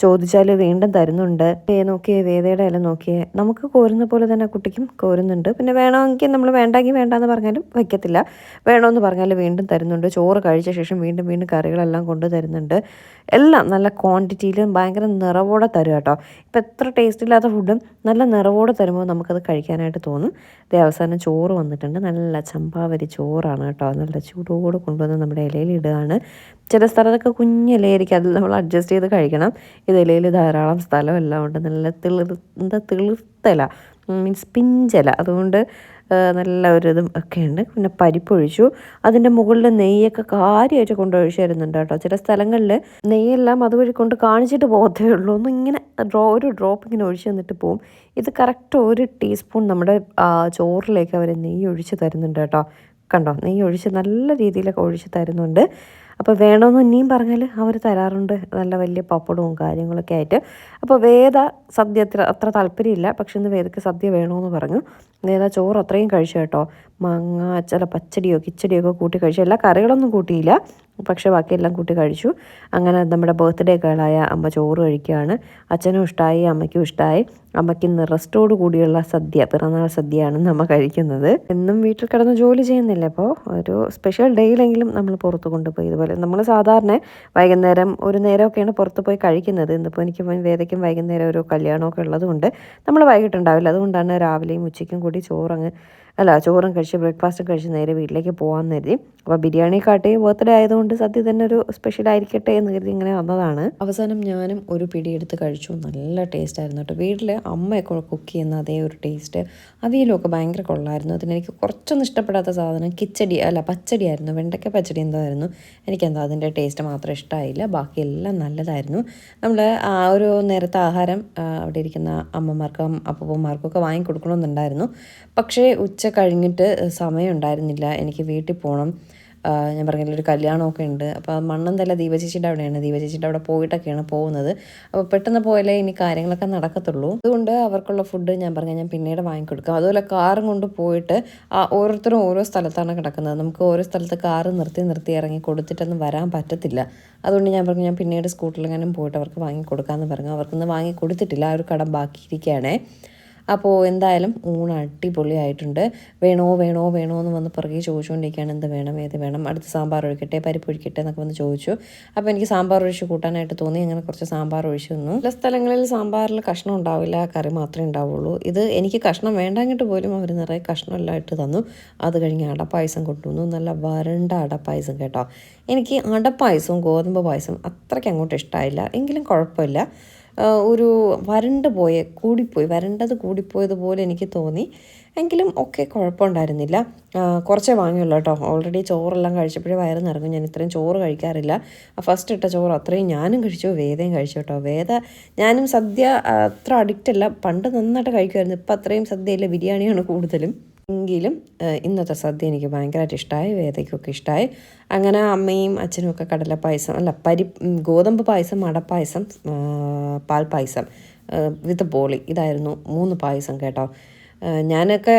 ചോദിച്ചാൽ വീണ്ടും തരുന്നുണ്ട്. നോക്കിയേ വേദയുടെ ഇല നോക്കിയേ, നമുക്ക് കോരുന്ന പോലെ തന്നെ കുട്ടിക്കും കോരുന്നുണ്ട്. പിന്നെ വേണമെങ്കിൽ നമ്മൾ വേണ്ടെങ്കിൽ വേണ്ടാന്ന് പറഞ്ഞാലും വയ്ക്കത്തില്ല. വേണമെന്ന് പറഞ്ഞാൽ വീണ്ടും തരുന്നുണ്ട്. ചോറ് കഴിച്ച ശേഷം വീണ്ടും കറികളെല്ലാം കൊണ്ട് തരുന്നുണ്ട്. എല്ലാം നല്ല ക്വാണ്ടിറ്റിയിലും ഭയങ്കര നിറവോടെ തരും കേട്ടോ. ഇപ്പം എത്ര ടേസ്റ്റ് ഇല്ലാത്ത ഫുഡും നല്ല നിറവോടെ തരുമ്പോൾ നമുക്കത് കഴിക്കാനായിട്ട് തോന്നും. അവസാനം ചോറ് വന്നിട്ടുണ്ട്. നല്ല ചമ്പാവരി ചോറാണ് കേട്ടോ. നല്ല ചൂടോട് കൊണ്ടുവന്ന് നമ്മുടെ ഇലയിൽ ഇടുകയാണ്. ചില സ്ഥലത്തൊക്കെ കുഞ്ഞിലയായിരിക്കും, അതിൽ നമ്മൾ അഡ്ജസ്റ്റ് ചെയ്ത് കഴിക്കണം. ഇത് ഇലയിൽ ധാരാളം സ്ഥലം എല്ലാം ഉണ്ട്. നല്ല തിളിർത്തല, മീൻസ് പിഞ്ചല, അതുകൊണ്ട് നല്ല ഒരിതും ഒക്കെ ഉണ്ട്. പിന്നെ പരിപ്പൊഴിച്ചു. അതിൻ്റെ മുകളിൽ നെയ്യൊക്കെ കാര്യമായിട്ട് കൊണ്ടൊഴിച്ച് തരുന്നുണ്ട് കേട്ടോ. ചില സ്ഥലങ്ങളിൽ നെയ്യെല്ലാം അതുവഴി കൊണ്ട് കാണിച്ചിട്ട് പോകത്തേ ഉള്ളൂ. ഒന്നും ഇങ്ങനെ ഒരു ഡ്രോപ്പ് ഇങ്ങനെ ഒഴിച്ച് തന്നിട്ട് പോവും. ഇത് കറക്റ്റ് 1 ടീസ്പൂൺ നമ്മുടെ ചോറിലേക്ക് അവർ നെയ്യ് ഒഴിച്ച് തരുന്നുണ്ട് കേട്ടോ. കണ്ടോ, നെയ്യ് ഒഴിച്ച് നല്ല രീതിയിലൊക്കെ ഒഴിച്ച് തരുന്നുണ്ട്. അപ്പോൾ വേണമെന്ന് ഇനിയും പറഞ്ഞാൽ അവർ തരാറുണ്ട്, നല്ല വലിയ പപ്പടവും കാര്യങ്ങളൊക്കെ ആയിട്ട്. അപ്പോൾ വേദ സദ്യ അത്ര താല്പര്യമില്ല. പക്ഷെ ഇന്ന് വേദയ്ക്ക് സദ്യ വേണമെന്ന് പറഞ്ഞു. വേദ ചോറ് അത്രയും കഴിച്ചു കേട്ടോ. മാങ്ങ, ചില പച്ചടിയോ കിച്ചടിയൊക്കെ കൂട്ടി കഴിച്ചു. എല്ലാ കറികളൊന്നും കൂട്ടിയില്ല, പക്ഷെ ബാക്കിയെല്ലാം കൂട്ടി കഴിച്ചു. അങ്ങനെ നമ്മുടെ ബർത്ത്ഡേ ഗേളായ അമ്മ ചോറ് കഴിക്കുകയാണ്. അച്ഛനും ഇഷ്ടമായി, അമ്മയ്ക്കും ഇഷ്ടമായി. അമ്മയ്ക്ക് ഇന്ന് റെസ്റ്റോട് കൂടിയുള്ള സദ്യ, പിറന്നാൾ സദ്യയാണ് നമ്മൾ കഴിക്കുന്നത്. എന്നും വീട്ടിൽ കിടന്ന് ജോലി ചെയ്യുന്നില്ല. അപ്പോൾ ഒരു സ്പെഷ്യൽ ഡേയിലെങ്കിലും നമ്മൾ പുറത്ത് കൊണ്ടുപോയി ഇതുപോലെ. നമ്മൾ സാധാരണ വൈകുന്നേരം ഒരു നേരമൊക്കെയാണ് പുറത്ത് പോയി കഴിക്കുന്നത്. ഇന്നിപ്പോൾ എനിക്ക് വേദയ്ക്കും വൈകുന്നേരം ഒരു കല്യാണമൊക്കെ ഉള്ളതുകൊണ്ട് നമ്മൾ വൈകിട്ടുണ്ടാവില്ല. അതുകൊണ്ടാണ് രാവിലെയും ഉച്ചയ്ക്കും കൂടി ചോറും കഴിച്ച് ബ്രേക്ക്ഫാസ്റ്റ് കഴിച്ച് നേരെ വീട്ടിലേക്ക് പോകാമെന്ന് കരുതി. അപ്പോൾ ബിരിയാണി കാട്ടി ബർത്ത്ഡേ ആയതുകൊണ്ട് സദ്യ തന്നെ ഒരു സ്പെഷ്യൽ ആയിരിക്കട്ടെ എന്ന് കരുതി ഇങ്ങനെ വന്നതാണ്. അവസാനം ഞാനും ഒരു പിടി എടുത്ത് കഴിച്ചു. നല്ല ടേസ്റ്റ് ആയിരുന്നു കേട്ടോ. വീട്ടിൽ അമ്മയൊക്കെ കുക്ക് ചെയ്യുന്ന അതേ ഒരു ടേസ്റ്റ്. അവിയലൊക്കെ ഭയങ്കര കൊള്ളായിരുന്നു. അതിനെനിക്ക് കുറച്ചൊന്നും ഇഷ്ടപ്പെടാത്ത സാധനം പച്ചടി ആയിരുന്നു. വെണ്ടയ്ക്ക പച്ചടി എന്തോ ആയിരുന്നു. എനിക്കെന്തോ അതിൻ്റെ ടേസ്റ്റ് മാത്രം ഇഷ്ടമായില്ല. ബാക്കിയെല്ലാം നല്ലതായിരുന്നു. നമ്മൾ ആ ഒരു നേരത്തെ ആഹാരം അവിടെ ഇരിക്കുന്ന അമ്മമാർക്കും അപ്പൂപ്പന്മാർക്കും ഒക്കെ വാങ്ങിക്കൊടുക്കണമെന്നുണ്ടായിരുന്നു. പക്ഷേ ഉച്ച കഴിഞ്ഞിട്ട് സമയം ഉണ്ടായിരുന്നില്ല. എനിക്ക് വീട്ടിൽ പോകണം. ഞാൻ പറഞ്ഞില്ല, ഒരു കല്യാണമൊക്കെ ഉണ്ട്. അപ്പോൾ മണ്ണന്തല ദീപചേച്ചിയുടെ അവിടെയാണ്. ദീപചേച്ചിയുടെ അവിടെ പോയിട്ടൊക്കെയാണ് പോകുന്നത്. അപ്പോൾ പെട്ടെന്ന് പോയാലേ ഇനി കാര്യങ്ങളൊക്കെ നടക്കത്തുള്ളൂ. അതുകൊണ്ട് അവർക്കുള്ള ഫുഡ് ഞാൻ പിന്നീട് വാങ്ങിക്കൊടുക്കാം. അതുപോലെ കാറും കൊണ്ട് പോയിട്ട് ഓരോരുത്തരും ഓരോ സ്ഥലത്താണ് കിടക്കുന്നത്. നമുക്ക് ഓരോ സ്ഥലത്ത് കാറ് നിർത്തി ഇറങ്ങി കൊടുത്തിട്ടൊന്നും വരാൻ പറ്റത്തില്ല. അതുകൊണ്ട് ഞാൻ പിന്നീട് സ്കൂട്ടറിലെങ്ങാനും പോയിട്ട് അവർക്ക് വാങ്ങിക്കൊടുക്കാമെന്ന് പറഞ്ഞു. അവർക്കൊന്നും വാങ്ങിക്കൊടുത്തിട്ടില്ല. ആ ഒരു കടം ബാക്കിയിരിക്കുകയാണേ. അപ്പോൾ എന്തായാലും ഊണ് അടിപൊളിയായിട്ടുണ്ട്. വേണോ വേണോ വേണോ എന്ന് വന്ന് പുറകെ ചോദിച്ചുകൊണ്ടിരിക്കുകയാണ്, എന്ത് വേണം ഏത് വേണം, അടുത്ത് സാമ്പാർ ഒഴിക്കട്ടെ പരിപ്പ് ഒഴിക്കട്ടെ എന്നൊക്കെ വന്ന് ചോദിച്ചു. അപ്പോൾ എനിക്ക് സാമ്പാർ ഒഴിച്ച് കൂട്ടാനായിട്ട് തോന്നി. അങ്ങനെ കുറച്ച് സാമ്പാർ ഒഴിച്ചു തന്നു. ചില സ്ഥലങ്ങളിൽ സാമ്പാറിൽ കഷ്ണം ഉണ്ടാവില്ല, കറി മാത്രമേ ഉണ്ടാവുള്ളൂ. ഇത് എനിക്ക് കഷ്ണം വേണ്ടെങ്കിട്ട് പോലും അവർ നിറയെ കഷ്ണമെല്ലാം ഇട്ട് തന്നു. അത് കഴിഞ്ഞ് അടപ്പായസം കൊണ്ടുവന്നു. നല്ല വരണ്ട അടപ്പായസം കേട്ടോ. എനിക്ക് അടപ്പായസവും ഗോതമ്പ് പായസം അത്രയ്ക്ക് അങ്ങോട്ട് ഇഷ്ടമായില്ല, എങ്കിലും കുഴപ്പമില്ല. ഒരു വരണ്ടത് കൂടിപ്പോയതുപോലെ എനിക്ക് തോന്നി, എങ്കിലും ഒക്കെ കുഴപ്പമുണ്ടായിരുന്നില്ല. കുറച്ചേ വാങ്ങിയുള്ളൂ കേട്ടോ. ഓൾറെഡി ചോറെല്ലാം കഴിച്ചപ്പോഴേ വയറ് നിറങ്ങും. ഞാൻ ഇത്രയും ചോറ് കഴിക്കാറില്ല. ഫസ്റ്റ് ഇട്ട ചോറ് അത്രയും ഞാനും കഴിച്ചു, വേദയും കഴിച്ചു കേട്ടോ. ഞാനും സദ്യ അത്ര അഡിക്റ്റല്ല, പണ്ട് നന്നായിട്ട് കഴിക്കുമായിരുന്നു. ഇപ്പം അത്രയും സദ്യയില്ല, ബിരിയാണിയാണ് കൂടുതലും. എങ്കിലും ഇന്നത്തെ സദ്യ എനിക്ക് ഭയങ്കരമായിട്ട് ഇഷ്ടമായി, വേദയ്ക്കൊക്കെ ഇഷ്ടമായി. അങ്ങനെ അമ്മയും അച്ഛനും ഒക്കെ ഗോതമ്പ് പായസം, അടപ്പായസം, പാൽപ്പായസം വിത്ത് ബോളി, ഇതായിരുന്നു 3 പായസം കേട്ടോ. ഞാനൊക്കെ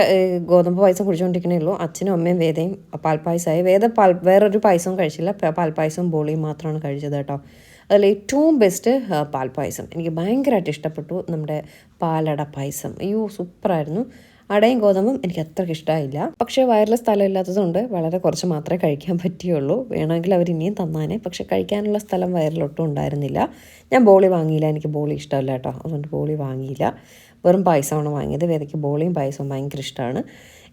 ഗോതമ്പ് പായസം കുടിച്ചുകൊണ്ടിരിക്കണേ ഉള്ളൂ. അച്ഛനും അമ്മയും വേദയും പാൽപ്പായസമായി. വേറൊരു പായസവും കഴിച്ചില്ല, പാൽപ്പായസവും ബോളിയും മാത്രമാണ് കഴിച്ചത് കേട്ടോ. അതിൽ ഏറ്റവും ബെസ്റ്റ് പാൽപ്പായസം, എനിക്ക് ഭയങ്കരമായിട്ട് ഇഷ്ടപ്പെട്ടു. നമ്മുടെ പാലട പായസം, അയ്യോ സൂപ്പറായിരുന്നു. അടയും ഗോതമ്പും എനിക്ക് അത്രയ്ക്ക് ഇഷ്ടമായില്ല. പക്ഷേ വയറിൽ സ്ഥലം ഇല്ലാത്തതുകൊണ്ട് വളരെ കുറച്ച് മാത്രമേ കഴിക്കാൻ പറ്റിയുള്ളൂ. വേണമെങ്കിൽ അവർ ഇനിയും തന്നാനേ, പക്ഷെ കഴിക്കാനുള്ള സ്ഥലം വയറിലൊട്ടും ഉണ്ടായിരുന്നില്ല. ഞാൻ ബോളി വാങ്ങിയില്ല, എനിക്ക് ബോളി ഇഷ്ടമല്ല കേട്ടോ, അതുകൊണ്ട് ബോളി വാങ്ങിയില്ല. വെറും പായസമാണ് വാങ്ങിയത്. വേദയ്ക്ക് ബോളിയും പായസവും ഭയങ്കര ഇഷ്ടമാണ്.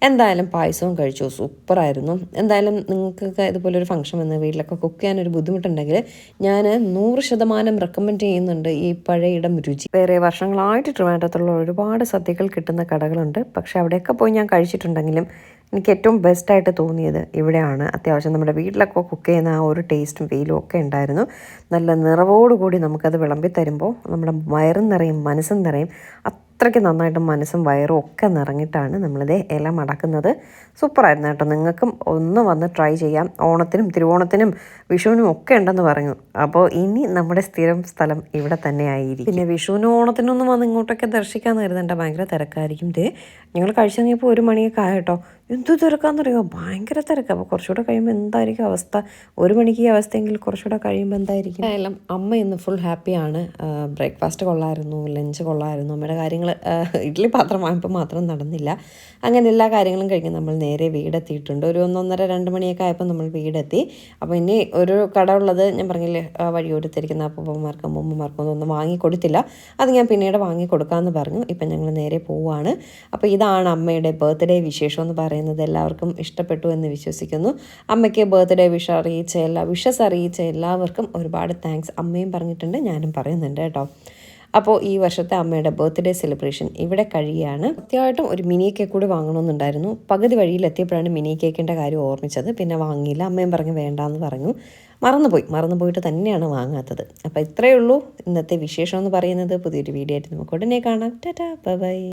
എന്തായാലും പായസവും കഴിച്ചു, സൂപ്പറായിരുന്നു. എന്തായാലും നിങ്ങൾക്കൊക്കെ ഇതുപോലൊരു ഫംഗ്ഷൻ വന്ന് വീട്ടിലൊക്കെ കുക്ക് ചെയ്യാനൊരു ബുദ്ധിമുട്ടുണ്ടെങ്കിൽ ഞാൻ 100% റെക്കമെൻഡ് ചെയ്യുന്നുണ്ട് ഈ പഴയിടം രുചി. വേറെ വർഷങ്ങളായിട്ട് ട്രിവാൻഡ്രത്തുള്ള ഒരുപാട് സദ്യകൾ കിട്ടുന്ന കടകളുണ്ട്, പക്ഷെ അവിടെയൊക്കെ പോയി ഞാൻ കഴിച്ചിട്ടുണ്ടെങ്കിലും എനിക്ക് ഏറ്റവും ബെസ്റ്റായിട്ട് തോന്നിയത് ഇവിടെയാണ്. അത്യാവശ്യം നമ്മുടെ വീട്ടിലൊക്കെ കുക്ക് ചെയ്യുന്ന ആ ഒരു ടേസ്റ്റും ഫീലും ഒക്കെ ഉണ്ടായിരുന്നു. നല്ല നിറവോടുകൂടി നമുക്കത് വിളമ്പി തരുമ്പോൾ നമ്മുടെ വയറും നിറയും മനസ്സും നിറയും. അത്രയ്ക്ക് നന്നായിട്ട് മനസ്സും വയറും ഒക്കെ നിറഞ്ഞിട്ടാണ് നമ്മളിത് ഇല മടക്കുന്നത്. സൂപ്പറായിരുന്നു കേട്ടോ. നിങ്ങൾക്കും ഒന്ന് വന്ന് ട്രൈ ചെയ്യാം. ഓണത്തിനും തിരുവോണത്തിനും വിഷുവിനും ഒക്കെ ഉണ്ടെന്ന് പറഞ്ഞു. അപ്പോൾ ഇനി നമ്മുടെ സ്ഥിരം സ്ഥലം ഇവിടെ തന്നെ ആയിരിക്കും. പിന്നെ വിഷുവിനും ഓണത്തിനൊന്നും വന്ന് ഇങ്ങോട്ടൊക്കെ ദർശിക്കാമെന്ന് കരുതണ്ട, ഭയങ്കര തിരക്കായിരിക്കും. ഞങ്ങൾ കഴിച്ചു കഴിഞ്ഞപ്പോൾ 1 മണിയൊക്കെ ആയിട്ടോ. എന്തു തിരക്കാണെന്നറിയോ, ഭയങ്കര തിരക്ക്. അപ്പോൾ കുറച്ചുകൂടെ കഴിയുമ്പോൾ എന്തായിരിക്കും അവസ്ഥ, 1 മണിക്ക് ഈ അവസ്ഥയെങ്കിൽ കുറച്ചുകൂടെ കഴിയുമ്പോൾ എന്തായിരിക്കും. എന്തായാലും അമ്മ ഇന്ന് ഫുൾ ഹാപ്പിയാണ്. ബ്രേക്ക്ഫാസ്റ്റ് കൊള്ളായിരുന്നു, ലഞ്ച് കൊള്ളായിരുന്നു. അമ്മയുടെ കാര്യങ്ങൾ ഇഡ്ഡലി പാത്രം വാങ്ങിയപ്പോൾ മാത്രം നടന്നില്ല. അങ്ങനെ എല്ലാ കാര്യങ്ങളും കഴിഞ്ഞ് നമ്മൾ നേരെ വീടെത്തിയിട്ടുണ്ട്. ഒരു 1:30-2 മണിയൊക്കെ ആയപ്പോൾ നമ്മൾ വീടെത്തി. അപ്പോൾ ഇനി ഒരു കട ഉള്ളത് ഞാൻ പറഞ്ഞില്ലേ, വഴിയോരത്തിരിക്കുന്ന അപ്പൂപ്പന്മാർക്കും അമ്മൂമ്മമാർക്കും ഒന്നും വാങ്ങിക്കൊടുത്തില്ല. അത് ഞാൻ പിന്നീട് വാങ്ങിക്കൊടുക്കാമെന്ന് പറഞ്ഞു. ഇപ്പം ഞങ്ങൾ നേരെ പോവുകയാണ്. അപ്പോൾ ഇതാണ് അമ്മയുടെ ബർത്ത്ഡേ വിശേഷം എന്ന് പറയുന്നത്. എല്ലാവർക്കും ഇഷ്ടപ്പെട്ടു എന്ന് വിശ്വസിക്കുന്നു. അമ്മയ്ക്ക് ബർത്ത്ഡേ വിഷസ് അറിയിച്ച എല്ലാവർക്കും ഒരുപാട് താങ്ക്സ്. അമ്മയും പറഞ്ഞിട്ടുണ്ട്, ഞാനും പറയുന്നുണ്ട് കേട്ടോ. അപ്പോൾ ഈ വർഷത്തെ അമ്മയുടെ ബർത്ത്ഡേ സെലിബ്രേഷൻ ഇവിടെ കഴിയുകയാണ്. കൃത്യമായിട്ടും ഒരു മിനി കേക്ക് കൂടി വാങ്ങണമെന്നുണ്ടായിരുന്നു. പകുതി വഴിയിലെത്തിയപ്പോഴാണ് മിനി കേക്കിൻ്റെ കാര്യം ഓർമ്മിച്ചത്. പിന്നെ വാങ്ങിയില്ല. അമ്മയും പറഞ്ഞു വേണ്ടാന്ന് പറഞ്ഞു. മറന്നുപോയിട്ട് തന്നെയാണ് വാങ്ങാത്തത്. അപ്പോൾ ഇത്രയേ ഉള്ളൂ ഇന്നത്തെ വിശേഷം എന്ന് പറയുന്നത്. പുതിയൊരു വീഡിയോ ആയിട്ട് നമുക്ക് ഉടനെ കാണാം. ടാറ്റാ, ബൈ.